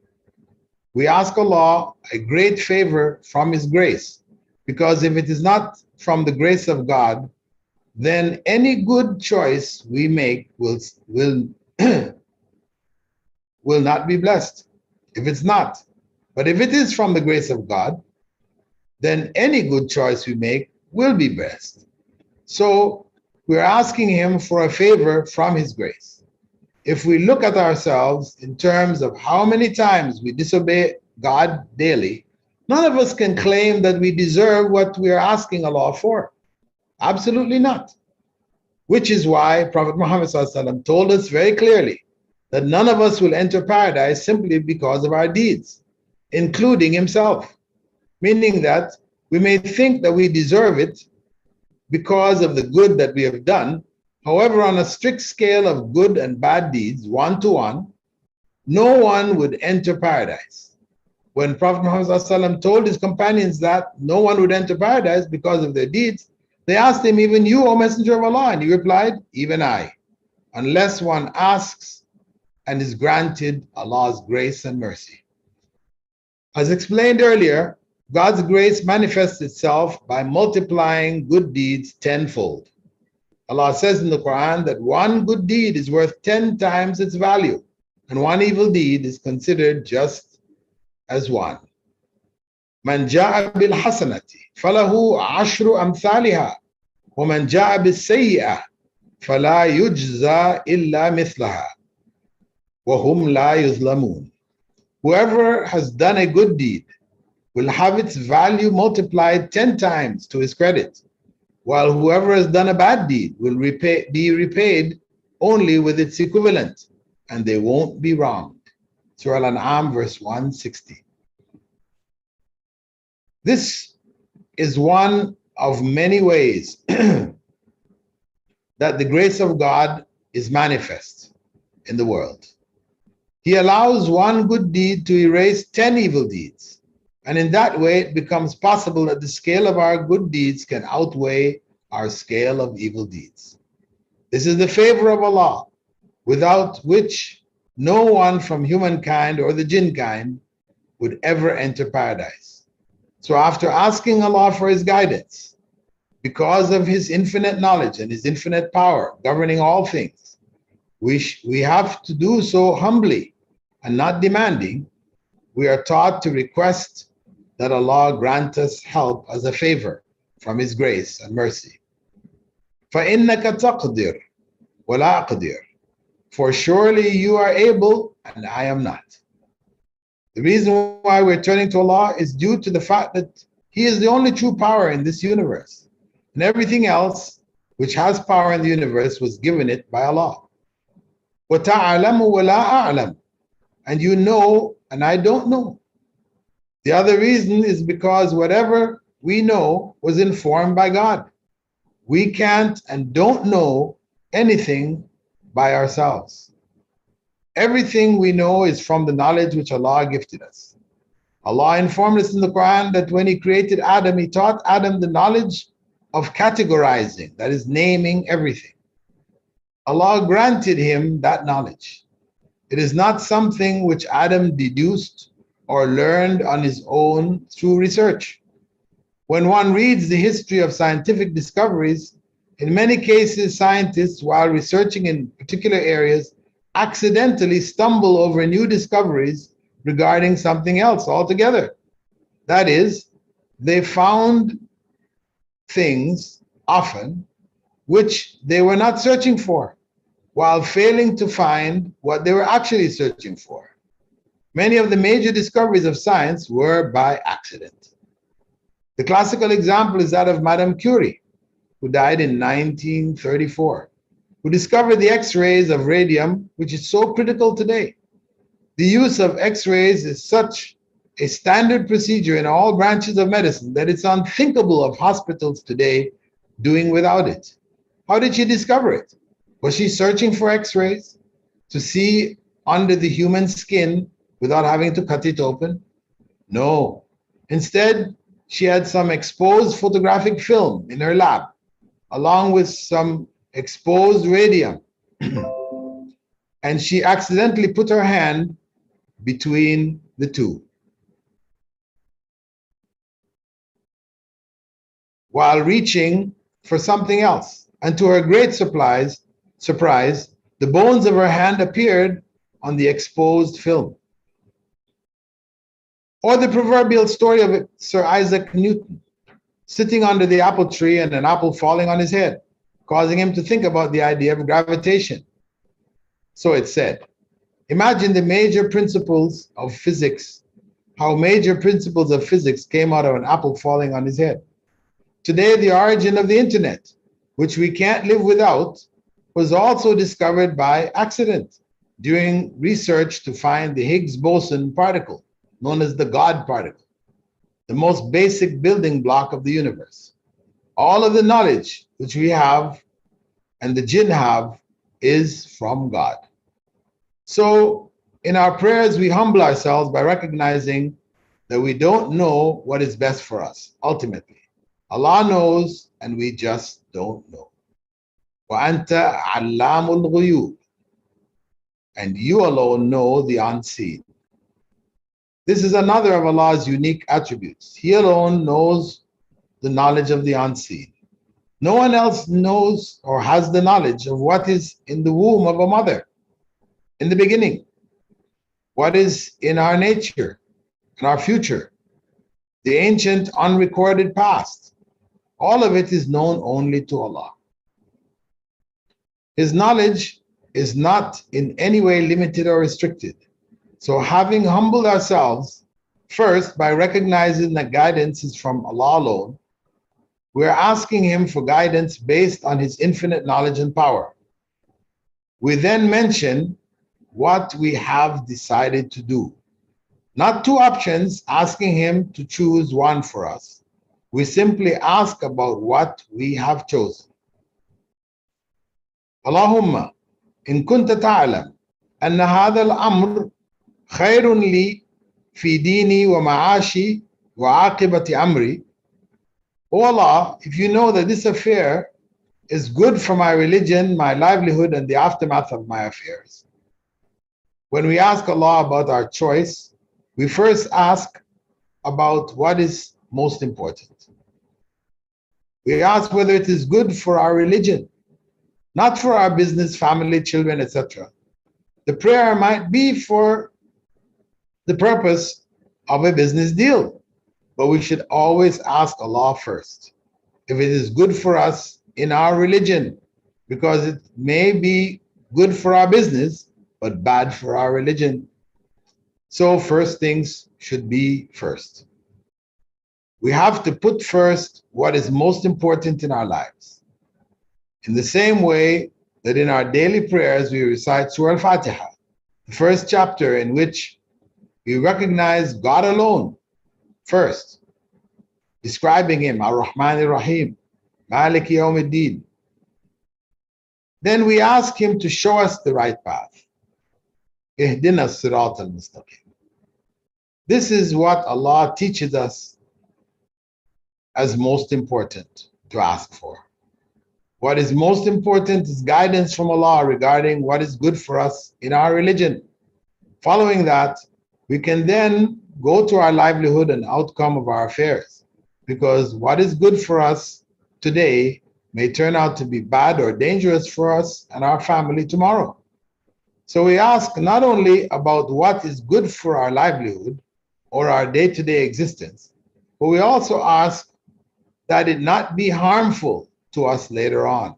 [SPEAKER 1] We ask Allah a great favor from his grace, because if it is not from the grace of God, then any good choice we make will not be blessed. If it's not. But if it is from the grace of God, then any good choice we make will be blessed. So we're asking him for a favor from his grace. If we look at ourselves in terms of how many times we disobey God daily, none of us can claim that we deserve what we are asking Allah for. Absolutely not. Which is why Prophet Muhammad ﷺ told us very clearly that none of us will enter paradise simply because of our deeds, including himself. Meaning that we may think that we deserve it because of the good that we have done, However, on a strict scale of good and bad deeds, 1 to 1, no one would enter paradise. When Prophet Muhammad ﷺ told his companions that no one would enter paradise because of their deeds, they asked him, even you, O Messenger of Allah? And he replied, even I, unless one asks and is granted Allah's grace and mercy. As explained earlier, God's grace manifests itself by multiplying good deeds tenfold. Allah says in the Quran that one good deed is worth 10 times its value, and one evil deed is considered just as one. Man ja'a bil hasanati falahu ashru amthaliha wa man ja'a bis sayyi'ah fala yujza illa mithlaha wa hum la yuzlamun. Whoever has done a good deed will have its value multiplied 10 times to his credit, while whoever has done a bad deed will be repaid only with its equivalent, and they won't be wronged. Surah Al-An'am, verse 160. This is one of many ways that the grace of God is manifest in the world. He allows one good deed to erase 10 evil deeds, and in that way it becomes possible that the scale of our good deeds can outweigh our scale of evil deeds. This is the favor of Allah, without which no one from humankind or the jinn kind would ever enter paradise. So after asking Allah for His guidance, because of His infinite knowledge and His infinite power governing all things, we have to do so humbly and not demanding. We are taught to request that Allah grant us help as a favor from His grace and mercy. فَإِنَّكَ تَقْدِرُ وَلَا أَقْدِرُ. For surely you are able and I am not. The reason why we're turning to Allah is due to the fact that He is the only true power in this universe, and everything else which has power in the universe was given it by Allah. وَتَعْلَمُ وَلَا أَعْلَمُ. And you know and I don't know. The other reason is because whatever we know was informed by God. We can't and don't know anything by ourselves. Everything we know is from the knowledge which Allah gifted us. Allah informed us in the Quran that when He created Adam, He taught Adam the knowledge of categorizing, that is, naming everything. Allah granted him that knowledge. It is not something which Adam deduced or learned on his own through research. When one reads the history of scientific discoveries, in many cases, scientists, while researching in particular areas, accidentally stumble over new discoveries regarding something else altogether. That is, they found things often which they were not searching for, while failing to find what they were actually searching for. Many of the major discoveries of science were by accident. The classical example is that of Madame Curie, who died in 1934, who discovered the X-rays of radium, which is so critical today. The use of X-rays is such a standard procedure in all branches of medicine that it's unthinkable of hospitals today doing without it. How did she discover it? Was she searching for X-rays to see under the human skin without having to cut it open? No. Instead, she had some exposed photographic film in her lab, along with some exposed radium. And she accidentally put her hand between the two, while reaching for something else. And to her great surprise, the bones of her hand appeared on the exposed film. Or the proverbial story of Sir Isaac Newton, sitting under the apple tree and an apple falling on his head, causing him to think about the idea of gravitation. So it said. Imagine the major principles of physics, how major principles of physics came out of an apple falling on his head. Today, the origin of the internet, which we can't live without, was also discovered by accident during research to find the Higgs boson particle, known as the God particle, the most basic building block of the universe. All of the knowledge which we have and the jinn have is from God. So in our prayers, we humble ourselves by recognizing that we don't know what is best for us ultimately. Allah knows and we just don't know. وَأَنْتَ عَلَّامُ الْغُيُوبِ, and you alone know the unseen. This is another of Allah's unique attributes. He alone knows the knowledge of the unseen. No one else knows or has the knowledge of what is in the womb of a mother in the beginning, what is in our nature, in our future, the ancient unrecorded past. All of it is known only to Allah. His knowledge is not in any way limited or restricted. So having humbled ourselves first by recognizing that guidance is from Allah alone, we're asking Him for guidance based on His infinite knowledge and power. We then mention what we have decided to do. Not two options asking Him to choose one for us. We simply ask about what we have chosen. Allahumma in kunta ta'lam anna hadha al-amr khayrun li fi dini wa ma'ashi wa aqibati amri. O Allah, if you know that this affair is good for my religion, my livelihood, and the aftermath of my affairs. When we ask Allah about our choice, we first ask about what is most important. We ask whether it is good for our religion, not for our business, family, children, etc. The prayer might be for the purpose of a business deal, but we should always ask Allah first if it is good for us in our religion, because it may be good for our business, but bad for our religion. So first things should be first. We have to put first what is most important in our lives. In the same way that in our daily prayers we recite Surah Al-Fatiha, the first chapter in which we recognize God alone first, describing Him, Ar-Rahman Ar-Rahim, Malik Yawm Ad-Din. Then we ask Him to show us the right path. Ihdina as-sirat al-mustaqim. This is what Allah teaches us as most important to ask for. What is most important is guidance from Allah regarding what is good for us in our religion. Following that, we can then go to our livelihood and outcome of our affairs, because what is good for us today may turn out to be bad or dangerous for us and our family tomorrow. So we ask not only about what is good for our livelihood or our day-to-day existence, but we also ask that it not be harmful to us later on.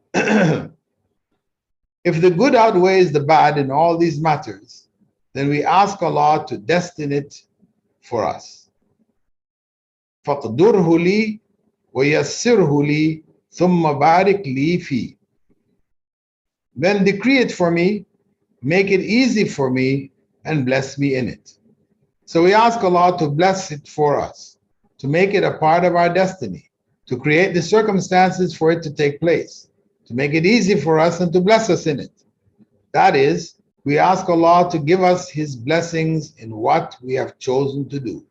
[SPEAKER 1] If the good outweighs the bad in all these matters, then we ask Allah to destine it for us. فَقْدُرْهُ لِي وَيَسِّرْهُ لِي ثُمَّ بَارِكْ لِي فِي. Then decree it for me, make it easy for me, and bless me in it. So we ask Allah to bless it for us, to make it a part of our destiny, to create the circumstances for it to take place, to make it easy for us and to bless us in it. That is, we ask Allah to give us His blessings in what we have chosen to do.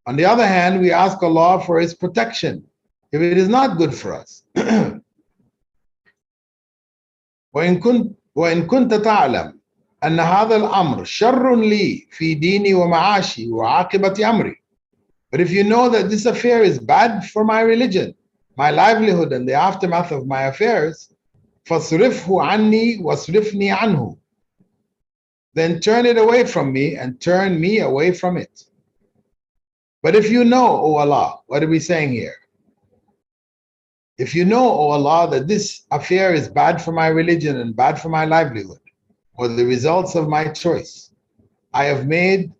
[SPEAKER 1] On the other hand, we ask Allah for His protection if it is not good for us. وَإِن كُنْتَ تَعْلَمْ أَنَّ هَذَا الْأَمْرُ شَرٌّ لِي فِي دِينِي وَمَعَاشِي وَعَاقِبَةِ أَمْرِي. But if you know that this affair is bad for my religion, my livelihood, and the aftermath of my affairs, فَصْرِفْهُ عَنِّي وَصْرِفْنِي عَنْهُ. Then turn it away from me and turn me away from it. But if you know, O Allah, what are we saying here? If you know, O Allah, that this affair is bad for my religion and bad for my livelihood, or the results of my choice I have made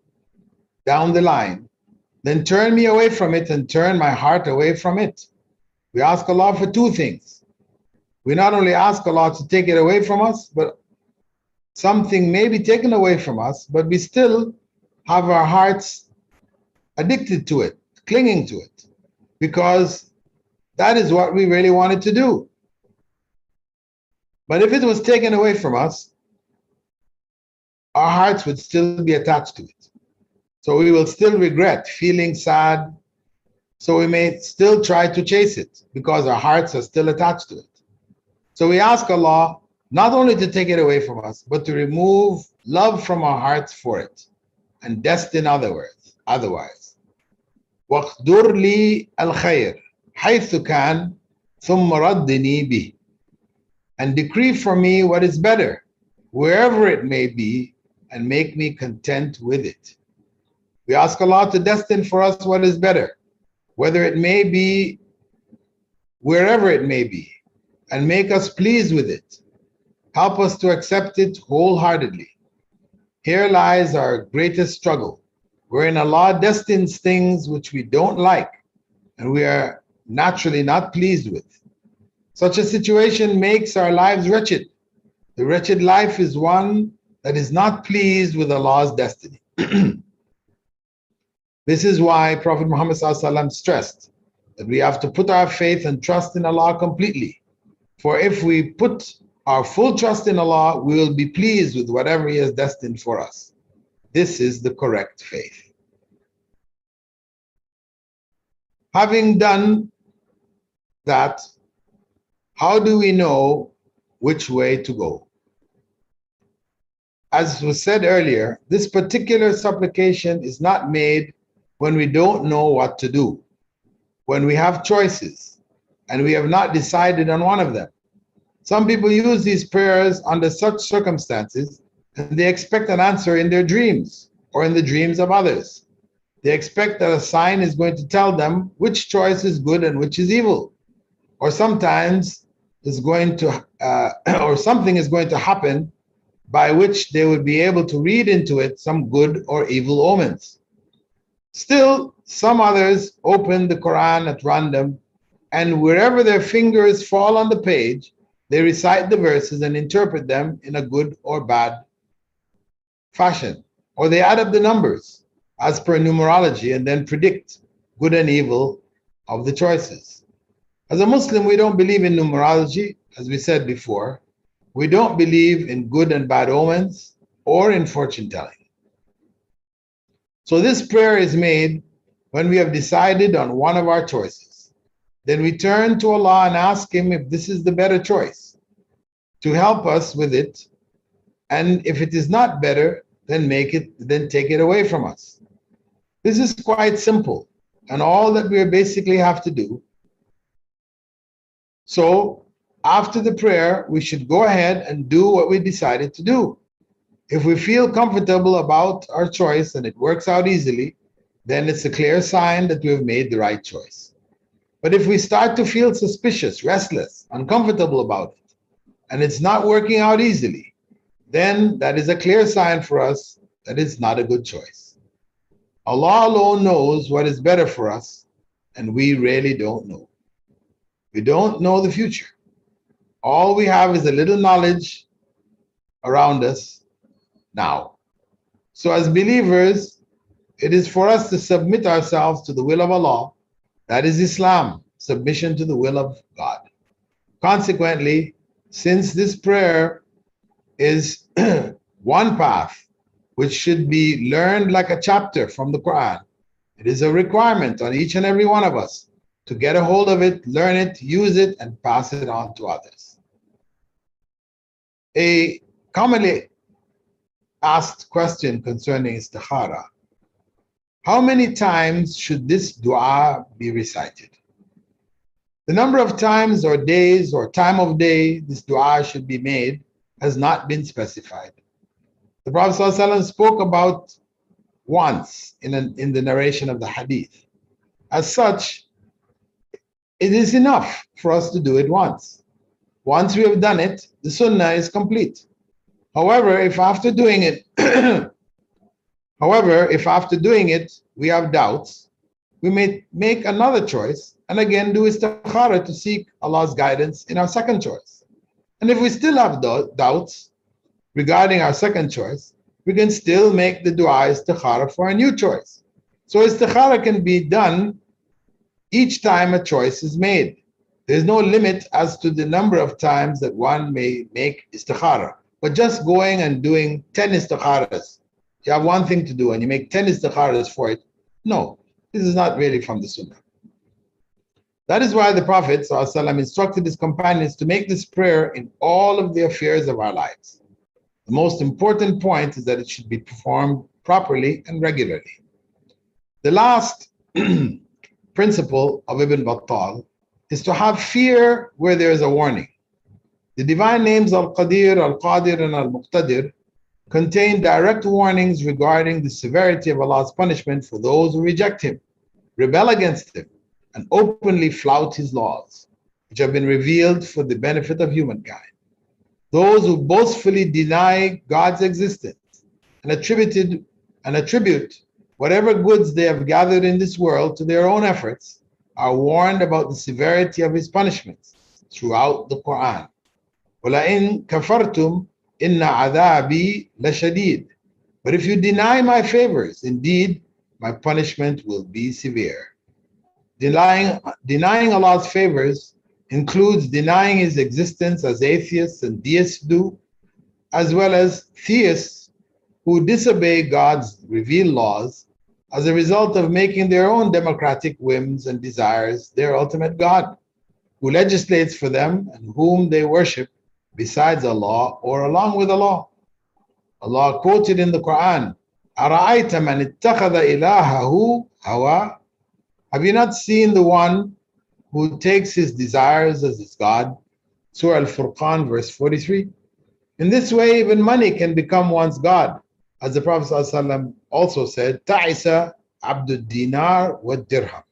[SPEAKER 1] down the line, then turn me away from it and turn my heart away from it. We ask Allah for two things. We not only ask Allah to take it away from us, but something may be taken away from us, but we still have our hearts addicted to it, clinging to it, because that is what we really wanted to do. But if it was taken away from us, our hearts would still be attached to it. So we will still regret, feeling sad. So we may still try to chase it because our hearts are still attached to it. So we ask Allah not only to take it away from us, but to remove love from our hearts for it and destine otherwise. وَاقْدُرْ لِي الْخَيْرِ حَيْثُ كَانَ ثُمَّ رَدِّنِي بِهِ. And decree for me what is better, wherever it may be, and make me content with it. We ask Allah to destine for us what is better, whether it may be, wherever it may be, and make us pleased with it. Help us to accept it wholeheartedly. Here lies our greatest struggle, wherein Allah destines things which we don't like and we are naturally not pleased with. Such a situation makes our lives wretched. The wretched life is one that is not pleased with Allah's destiny. This is why Prophet Muhammad ﷺ stressed that we have to put our faith and trust in Allah completely. For if we put our full trust in Allah, we will be pleased with whatever He has destined for us. This is the correct faith. Having done that, how do we know which way to go? As was said earlier, this particular supplication is not made when we don't know what to do, when we have choices and we have not decided on one of them. Some people use these prayers under such circumstances and they expect an answer in their dreams or in the dreams of others. They expect that a sign is going to tell them which choice is good and which is evil. Or sometimes is going to, or something is going to happen by which they would be able to read into it some good or evil omens. Still, some others open the Quran at random, and wherever their fingers fall on the page, they recite the verses and interpret them in a good or bad fashion. Or they add up the numbers as per numerology and then predict good and evil of the choices. As a Muslim, we don't believe in numerology, as we said before. We don't believe in good and bad omens or in fortune telling. So this prayer is made when we have decided on one of our choices. Then we turn to Allah and ask Him if this is the better choice, to help us with it. And if it is not better, then take it away from us. This is quite simple, and all that we basically have to do. So after the prayer, we should go ahead and do what we decided to do. If we feel comfortable about our choice and it works out easily, then it's a clear sign that we have made the right choice. But if we start to feel suspicious, restless, uncomfortable about it, and it's not working out easily, then that is a clear sign for us that it's not a good choice. Allah alone knows what is better for us, and we really don't know. We don't know the future. All we have is a little knowledge around us now. So as believers, it is for us to submit ourselves to the will of Allah. That is Islam, submission to the will of God. Consequently, since this prayer is one path which should be learned like a chapter from the Quran, it is a requirement on each and every one of us to get a hold of it, learn it, use it, and pass it on to others. A commonly asked question concerning istikhara: how many times should this dua be recited? The number of times or days or time of day this dua should be made has not been specified. The Prophet ﷺ spoke about once in the narration of the hadith. As such, it is enough for us to do it once. Once we have done it, the sunnah is complete. However, if after doing it, we have doubts, we may make another choice and again do istikhara to seek Allah's guidance in our second choice. And if we still have doubts regarding our second choice, we can still make the dua istikhara for a new choice. So istikhara can be done each time a choice is made. There's no limit as to the number of times that one may make istikhara. But just going and doing 10 istikharas, you have one thing to do and you make 10 istikharas for it. No, this is not really from the Sunnah. That is why the Prophet ﷺ instructed his companions to make this prayer in all of the affairs of our lives. The most important point is that it should be performed properly and regularly. The last principle of Ibn Battal is to have fear where there is a warning. The divine names al-Qadeer, al-Qaadir, and al-Muqtadir contain direct warnings regarding the severity of Allah's punishment for those who reject Him, rebel against Him, and openly flout His laws, which have been revealed for the benefit of humankind. Those who boastfully deny God's existence and attribute whatever goods they have gathered in this world to their own efforts are warned about the severity of His punishments throughout the Quran. وَلَئِن كَفَرْتُمْ إِنَّ عَذَابِي لَشَدِيدٌ. But if you deny my favors, indeed my punishment will be severe. Denying Allah's favors includes denying His existence as atheists and deists do, as well as theists who disobey God's revealed laws as a result of making their own democratic whims and desires their ultimate God, who legislates for them and whom they worship besides Allah or along with Allah. Allah quoted in the Quran, أَرَأَيْتَ مَنِ اتَّخَذَ إِلَهَهُ هَوَى. Have you not seen the one who takes his desires as his God? Surah Al-Furqan, verse 43. In this way, even money can become one's God. As the Prophet ﷺ also said, Ta'isa abdul dinar wa dirham.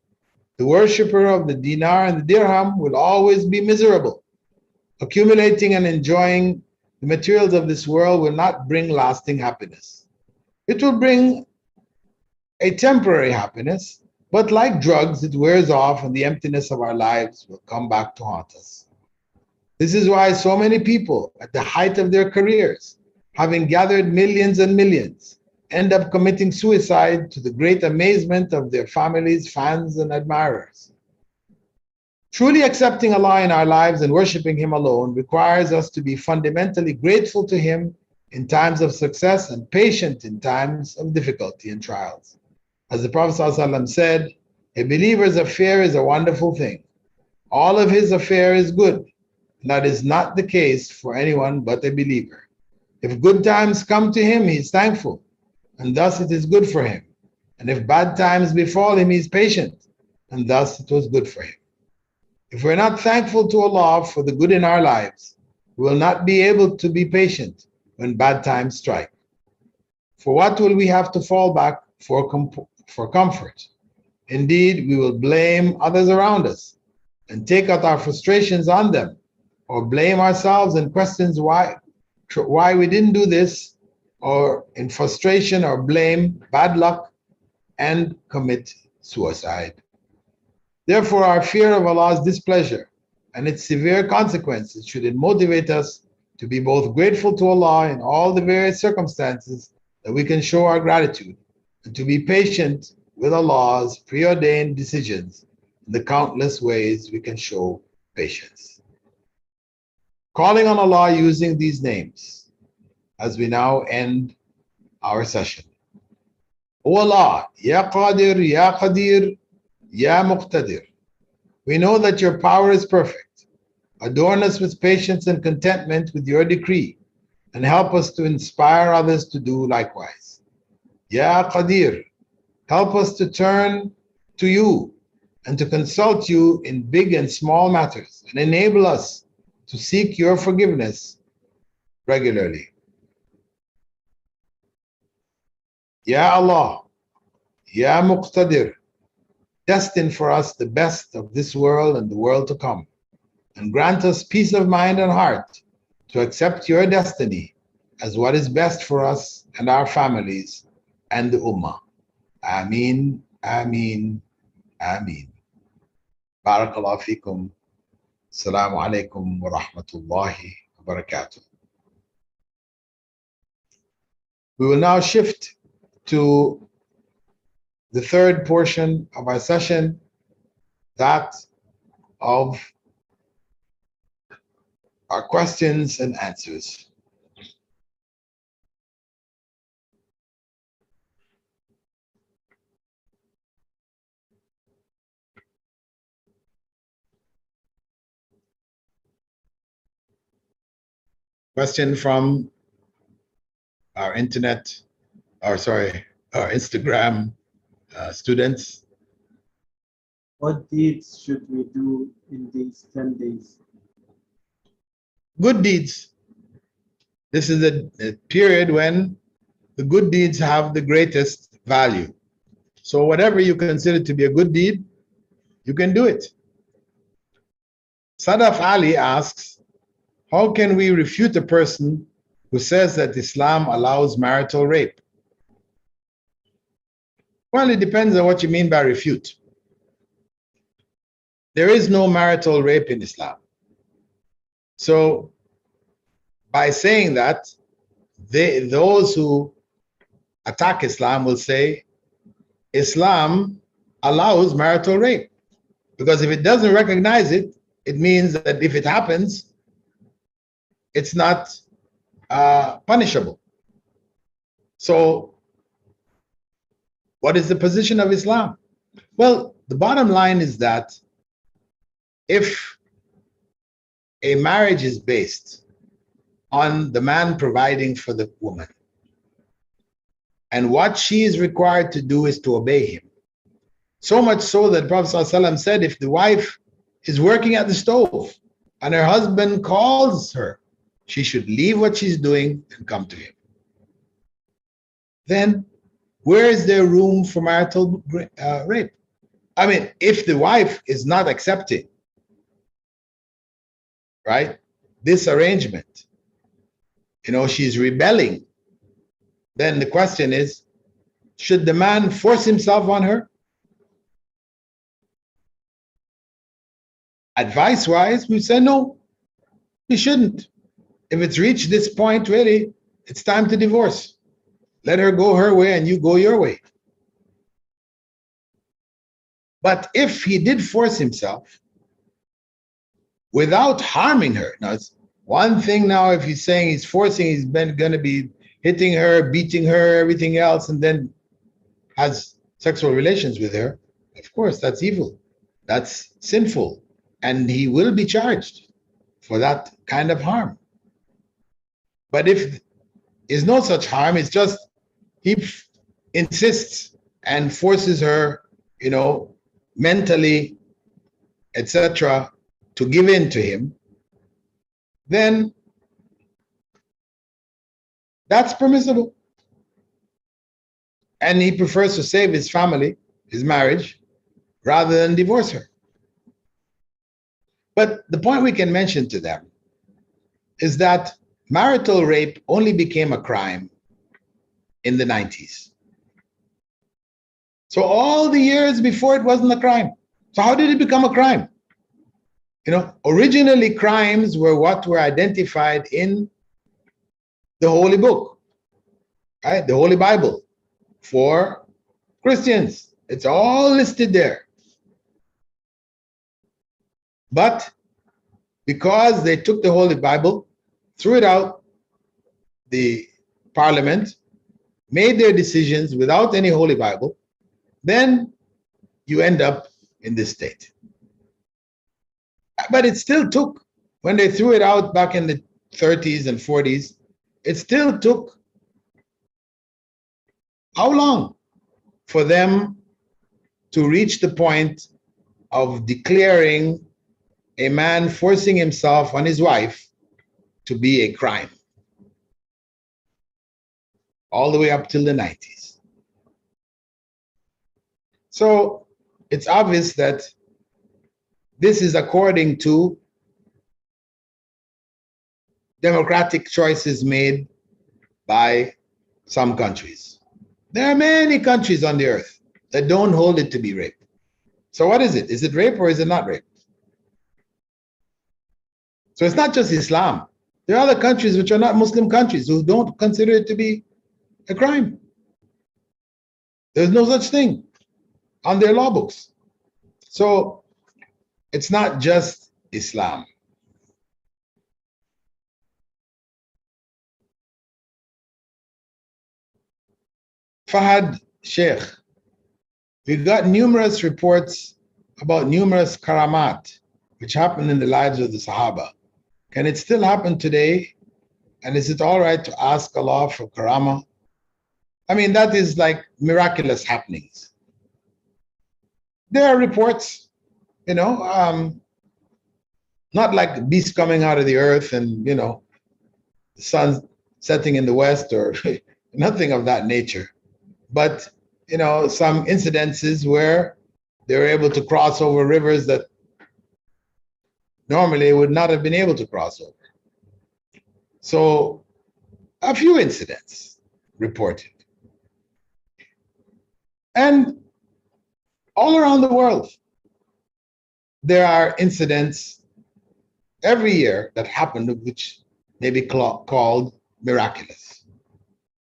[SPEAKER 1] The worshipper of the dinar and the dirham will always be miserable. Accumulating and enjoying the materials of this world will not bring lasting happiness. It will bring a temporary happiness, but like drugs, it wears off and the emptiness of our lives will come back to haunt us. This is why so many people at the height of their careers, having gathered millions and millions, end up committing suicide to the great amazement of their families, fans, and admirers. Truly accepting Allah in our lives and worshiping Him alone requires us to be fundamentally grateful to Him in times of success and patient in times of difficulty and trials. As the Prophet ﷺ said, a believer's affair is a wonderful thing. All of his affair is good, and that is not the case for anyone but a believer. If good times come to him, he is thankful, and thus it is good for him. And if bad times befall him, he is patient, and thus it was good for him. If we're not thankful to Allah for the good in our lives, we will not be able to be patient when bad times strike. For what will we have to fall back for comfort? Indeed, we will blame others around us and take out our frustrations on them, or blame ourselves and question why we didn't do this, or in frustration or blame bad luck and commit suicide. Therefore, our fear of Allah's displeasure and its severe consequences should motivate us to be both grateful to Allah in all the various circumstances that we can show our gratitude, and to be patient with Allah's preordained decisions in the countless ways we can show patience. Calling on Allah using these names as we now end our session. O Allah, Ya Qadir, Ya Qadeer, Ya Muqtadir, we know that your power is perfect. Adorn us with patience and contentment with your decree, and help us to inspire others to do likewise. Ya Qadeer, help us to turn to you and to consult you in big and small matters, and enable us to seek your forgiveness regularly. Ya Allah, Ya Muqtadir, destine for us the best of this world and the world to come, and grant us peace of mind and heart to accept your destiny as what is best for us and our families and the Ummah. Ameen, Ameen, Ameen. Barakallahu feekum. Assalamu alaikum wa rahmatullahi wa barakatuh. We will now shift to the third portion of our session, that of our questions and answers. Question from our our Instagram students.
[SPEAKER 2] What deeds should we do in these 10 days?
[SPEAKER 1] Good deeds. This is a period when the good deeds have the greatest value. So whatever you consider to be a good deed, you can do it. Sadaf Ali asks, how can we refute a person who says that Islam allows marital rape? Well, it depends on what you mean by refute. There is no marital rape in Islam. So by saying that, those who attack Islam will say Islam allows marital rape. Because if it doesn't recognize it, it means that if it happens, it's not punishable. So what is the position of Islam? Well, the bottom line is that if a marriage is based on the man providing for the woman, and what she is required to do is to obey him, so much so that Prophet ﷺ said if the wife is working at the stove and her husband calls her, she should leave what she's doing and come to him. Then where is there room for marital rape? I mean, if the wife is not accepting, right, this arrangement, she's rebelling, then the question is, should the man force himself on her? Advice-wise, we say no, he shouldn't. If it's reached this point, really, it's time to divorce. Let her go her way and you go your way. But if he did force himself without harming her, now it's one thing now if he's saying he's forcing, he's going to be hitting her, beating her, everything else, and then has sexual relations with her, of course, that's evil. That's sinful. And he will be charged for that kind of harm. But if there's no such harm, it's just he insists and forces her, mentally, etc., to give in to him, then that's permissible. And he prefers to save his family, his marriage, rather than divorce her. But the point we can mention to them is that marital rape only became a crime in the 90s. So all the years before it wasn't a crime. So how did it become a crime? Originally crimes were what were identified in the Holy Book, right? The Holy Bible for Christians. It's all listed there. But because they took the Holy Bible, threw it out, the Parliament made their decisions without any Holy Bible, then you end up in this state. But it still took, when they threw it out back in the 30s and 40s, it still took how long for them to reach the point of declaring a man forcing himself on his wife to be a crime? All the way up till the 90s. So it's obvious that this is according to democratic choices made by some countries. There are many countries on the earth that don't hold it to be rape. So what is it? Is it rape or is it not rape? So it's not just Islam. There are other countries which are not Muslim countries who don't consider it to be a crime. There's no such thing on their law books. So it's not just Islam. Fahad Sheikh, we got numerous reports about numerous karamat which happened in the lives of the Sahaba. Can it still happen today? And is it all right to ask Allah for karama? I mean, that is like miraculous happenings. There are reports, not like beasts coming out of the earth and, the sun setting in the west or nothing of that nature. But, some incidences where they were able to cross over rivers that normally would not have been able to cross over. So a few incidents reported. And all around the world, there are incidents every year that happen which may be called miraculous,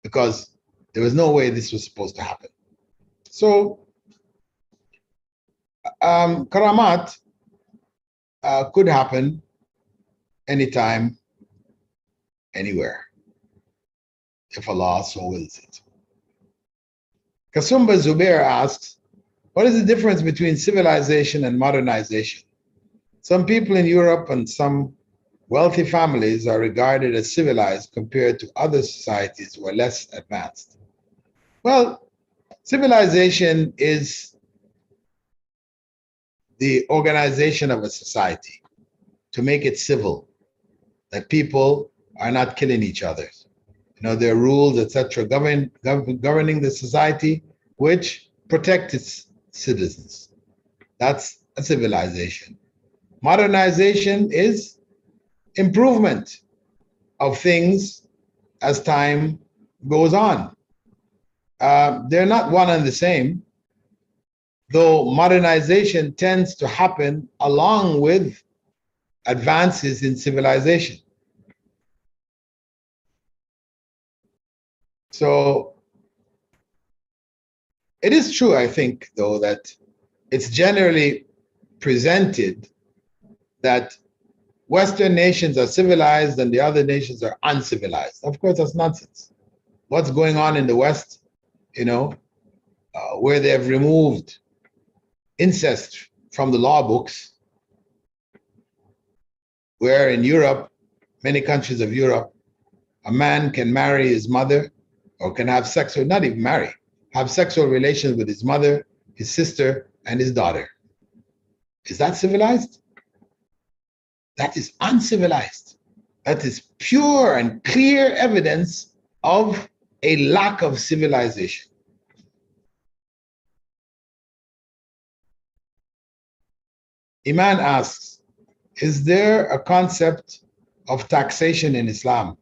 [SPEAKER 1] because there was no way this was supposed to happen. So karamat could happen anytime, anywhere, if Allah so wills it. Kasumba Zubair asks, what is the difference between civilization and modernization? Some people in Europe and some wealthy families are regarded as civilized compared to other societies who are less advanced. Well, civilization is the organization of a society to make it civil, that people are not killing each other. There are rules, etc., governing the society which protect its citizens. That's a civilization. Modernization is improvement of things as time goes on. They're not one and the same, though modernization tends to happen along with advances in civilization. So it is true, I think, though, that it's generally presented that Western nations are civilized and the other nations are uncivilized. Of course, that's nonsense. What's going on in the West, where they have removed incest from the law books, where in Europe, many countries of Europe, a man can marry his mother or can have sex, or not even marry, have sexual relations with his mother, his sister, and his daughter. Is that civilized? That is uncivilized. That is pure and clear evidence of a lack of civilization. Iman asks, is there a concept of taxation in Islam?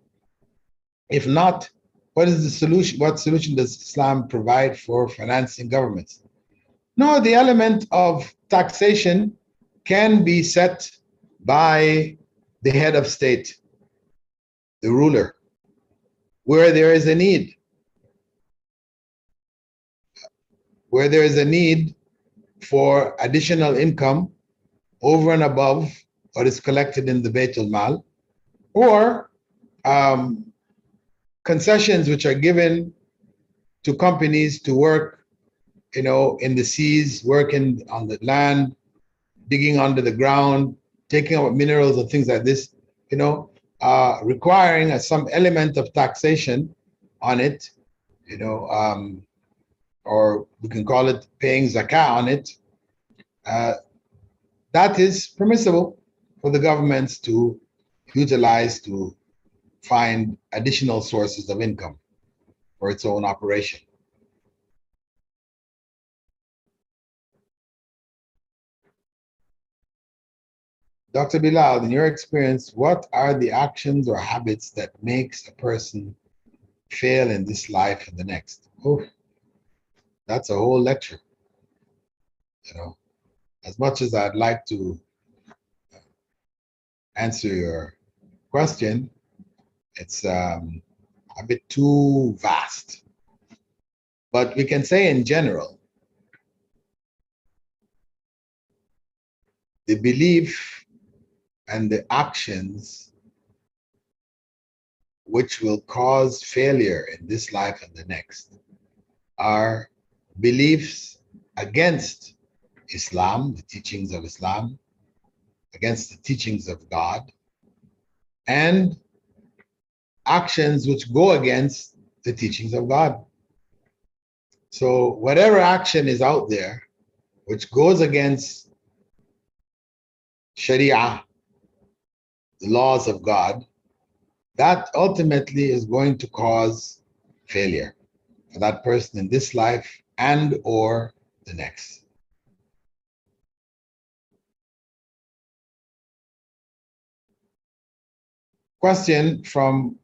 [SPEAKER 1] If not, what is the solution? What solution does Islam provide for financing governments? No, the element of taxation can be set by the head of state, the ruler, where there is a need. Where there is a need for additional income over and above what is collected in the Baytul Mal, or concessions which are given to companies to work, in the seas, working on the land, digging under the ground, taking out minerals and things like this, requiring some element of taxation on it, or we can call it paying zakah on it. That is permissible for the governments to utilize to find additional sources of income for its own operation. Dr. Bilal, in your experience, what are the actions or habits that makes a person fail in this life and the next? Oh, that's a whole lecture. As much as I'd like to answer your question, it's a bit too vast. But we can say in general, the belief and the actions which will cause failure in this life and the next are beliefs against Islam, the teachings of Islam, against the teachings of God, and actions which go against the teachings of God. So whatever action is out there which goes against Sharia, the laws of God, that ultimately is going to cause failure for that person in this life and or the next. Question from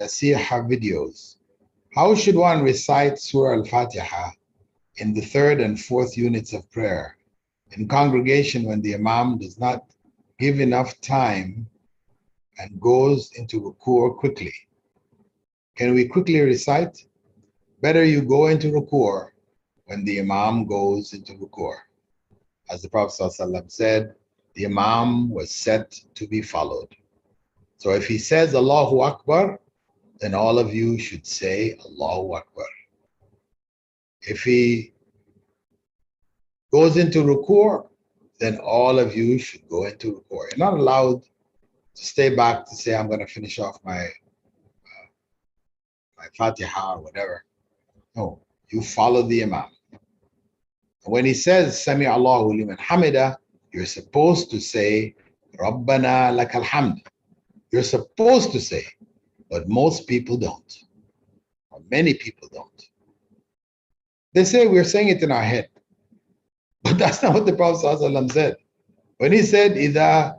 [SPEAKER 1] Nasiha videos. How should one recite Surah Al-Fatiha in the third and fourth units of prayer in congregation when the Imam does not give enough time and goes into ruku' quickly? Can we quickly recite? Better you go into ruku' when the Imam goes into ruku'. As the Prophet ﷺ said, the Imam was set to be followed. So if he says Allahu Akbar, then all of you should say Allahu Akbar. If he goes into ruku', then all of you should go into ruku'. You're not allowed to stay back to say, I'm going to finish off my Fatiha or whatever. No, you follow the Imam. When he says Sami Allahu liman hamida, you're supposed to say Rabbana lakal hamd. You're supposed to say, but most people don't. Or many people don't. They say we're saying it in our head. But that's not what the Prophet ﷺ said. When he said, إِذَا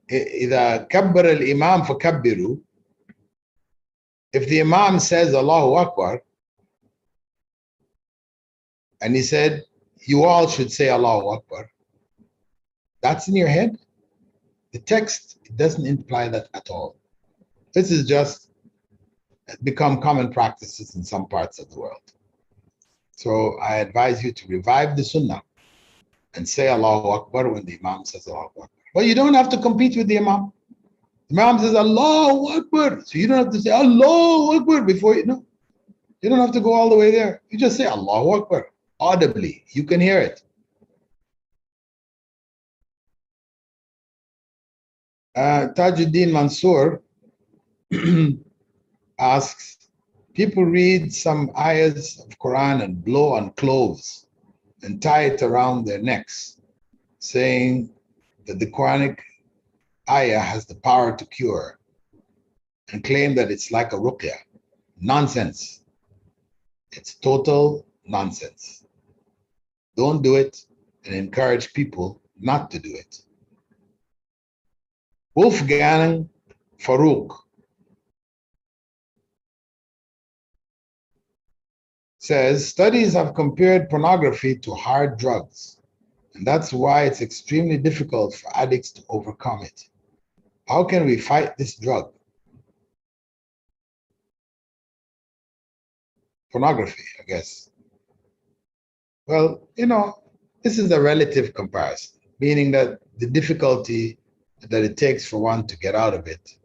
[SPEAKER 1] كَبَّرَ الْإِمَامْ فَكَبِّرُوا, if the Imam says Allahu Akbar, and he said, you all should say Allahu Akbar, that's in your head? The text doesn't imply that at all. This is just become common practices in some parts of the world. So I advise you to revive the Sunnah and say Allahu Akbar when the Imam says Allahu Akbar. But you don't have to compete with the Imam. The Imam says Allahu Akbar. So you don't have to say Allahu Akbar before you know. You don't have to go all the way there. You just say Allahu Akbar audibly. You can hear it. Tajuddin Mansoor asks, people read some ayahs of Quran and blow on cloves and tie it around their necks, saying that the Quranic ayah has the power to cure, and claim that it's like a ruqya. Nonsense. It's total nonsense. Don't do it, and encourage people not to do it. Wolfgang Farouk says, studies have compared pornography to hard drugs, and that's why it's extremely difficult for addicts to overcome it. How can we fight this drug? Pornography, I guess. Well, this is a relative comparison, meaning that the difficulty that it takes for one to get out of it,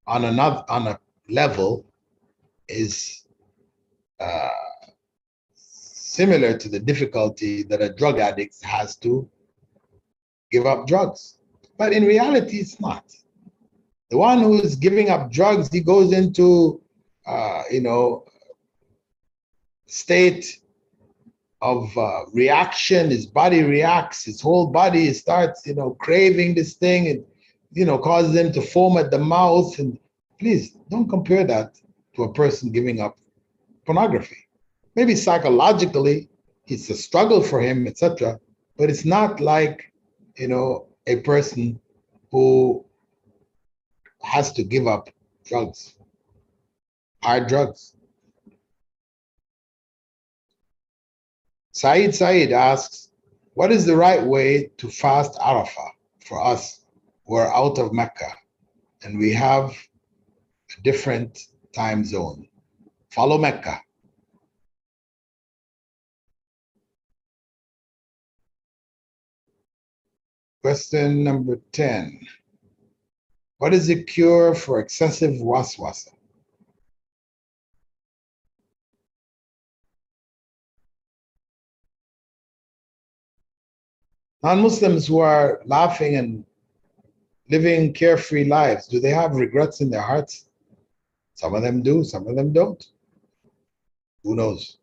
[SPEAKER 1] on a level is similar to the difficulty that a drug addict has to give up drugs. But in reality, it's not. The one who is giving up drugs, he goes into, state of reaction. His body reacts. His whole body starts, craving this thing, and causes him to foam at the mouth. And please don't compare that to a person giving up pornography. Maybe psychologically, it's a struggle for him, etc. But it's not like, a person who has to give up drugs, hard drugs. Saeed asks, what is the right way to fast Arafah for us who are out of Mecca and we have a different time zone? Follow Mecca. Question number 10. What is the cure for excessive waswasa? Non-Muslims who are laughing and living carefree lives, do they have regrets in their hearts? Some of them do, some of them don't. Who knows?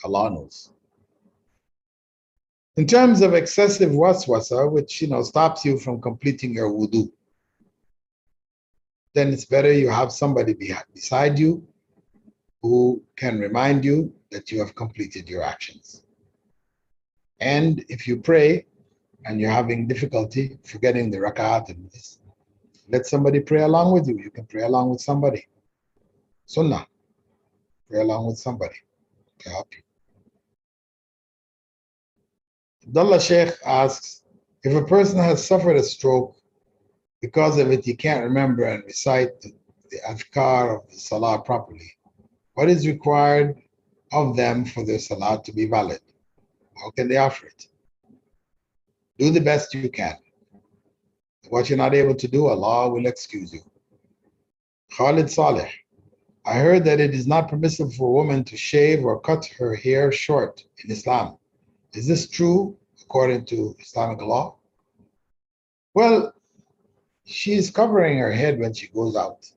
[SPEAKER 1] Allah knows. In terms of excessive waswasa, which stops you from completing your wudu, then it's better you have somebody beside you who can remind you that you have completed your actions. And if you pray and you're having difficulty forgetting the rak'at and this, let somebody pray along with you. You can pray along with somebody. Sunnah. Pray along with somebody to help you. Abdullah Sheikh asks, if a person has suffered a stroke, because of it he can't remember and recite the adhkar of the salah properly, what is required of them for their salah to be valid? How can they offer it? Do the best you can. What you're not able to do, Allah will excuse you. Khalid Saleh, I heard that it is not permissible for a woman to shave or cut her hair short in Islam. Is this true according to Islamic law? Well, she is covering her head when she goes out.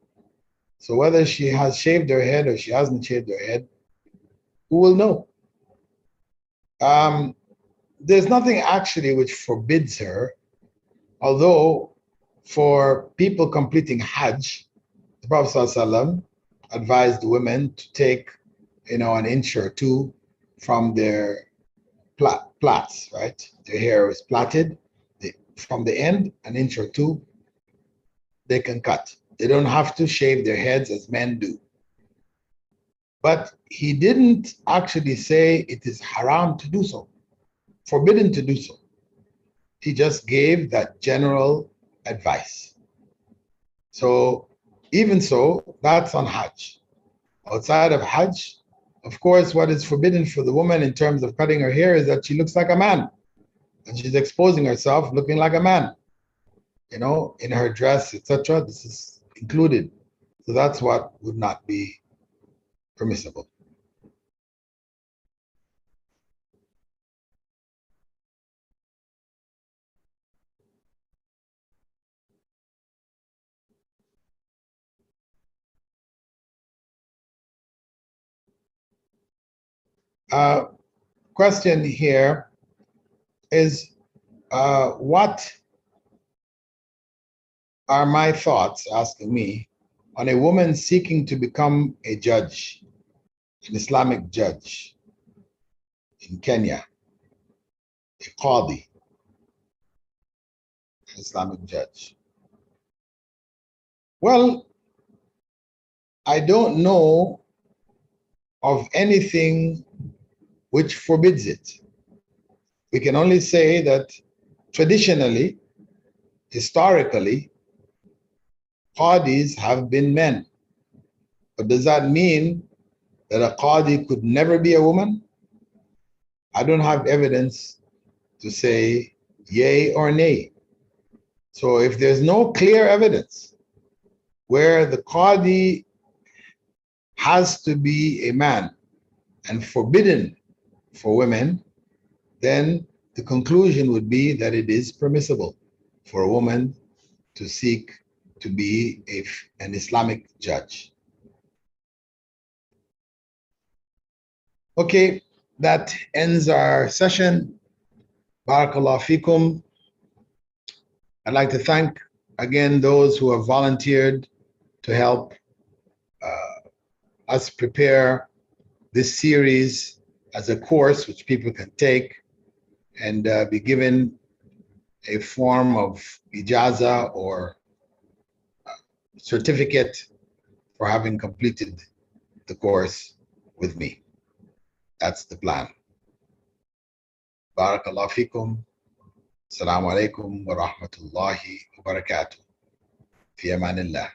[SPEAKER 1] So whether she has shaved her head or she hasn't shaved her head, who will know? There's nothing actually which forbids her, although for people completing Hajj, the Prophet ﷺ advised women to take, an inch or two from their plaits, right? Their hair is plaited. From the end, an inch or two, they can cut. They don't have to shave their heads as men do. But he didn't actually say it is haram to do so, forbidden to do so. He just gave that general advice. So even so, that's on Hajj. Outside of Hajj, of course, what is forbidden for the woman in terms of cutting her hair is that she looks like a man. And she's exposing herself looking like a man, in her dress, etc. This is included. So that's what would not be permissible. Question here is, what are my thoughts, asking me, on a woman seeking to become a judge, an Islamic judge in Kenya, a Qadi, an Islamic judge? Well, I don't know of anything which forbids it. We can only say that traditionally, historically, Qadis have been men. But does that mean that a Qadi could never be a woman? I don't have evidence to say yay or nay. So if there's no clear evidence where the Qadi has to be a man and forbidden for women, then the conclusion would be that it is permissible for a woman to seek to be an Islamic judge. Okay, that ends our session. Barakallahu fikum. I'd like to thank again those who have volunteered to help us prepare this series as a course which people can take and be given a form of ijaza or certificate for having completed the course with me. That's the plan. Barakallahu fikum. Assalamu alaikum wa rahmatullahi wa barakatuh. Fi amanillah.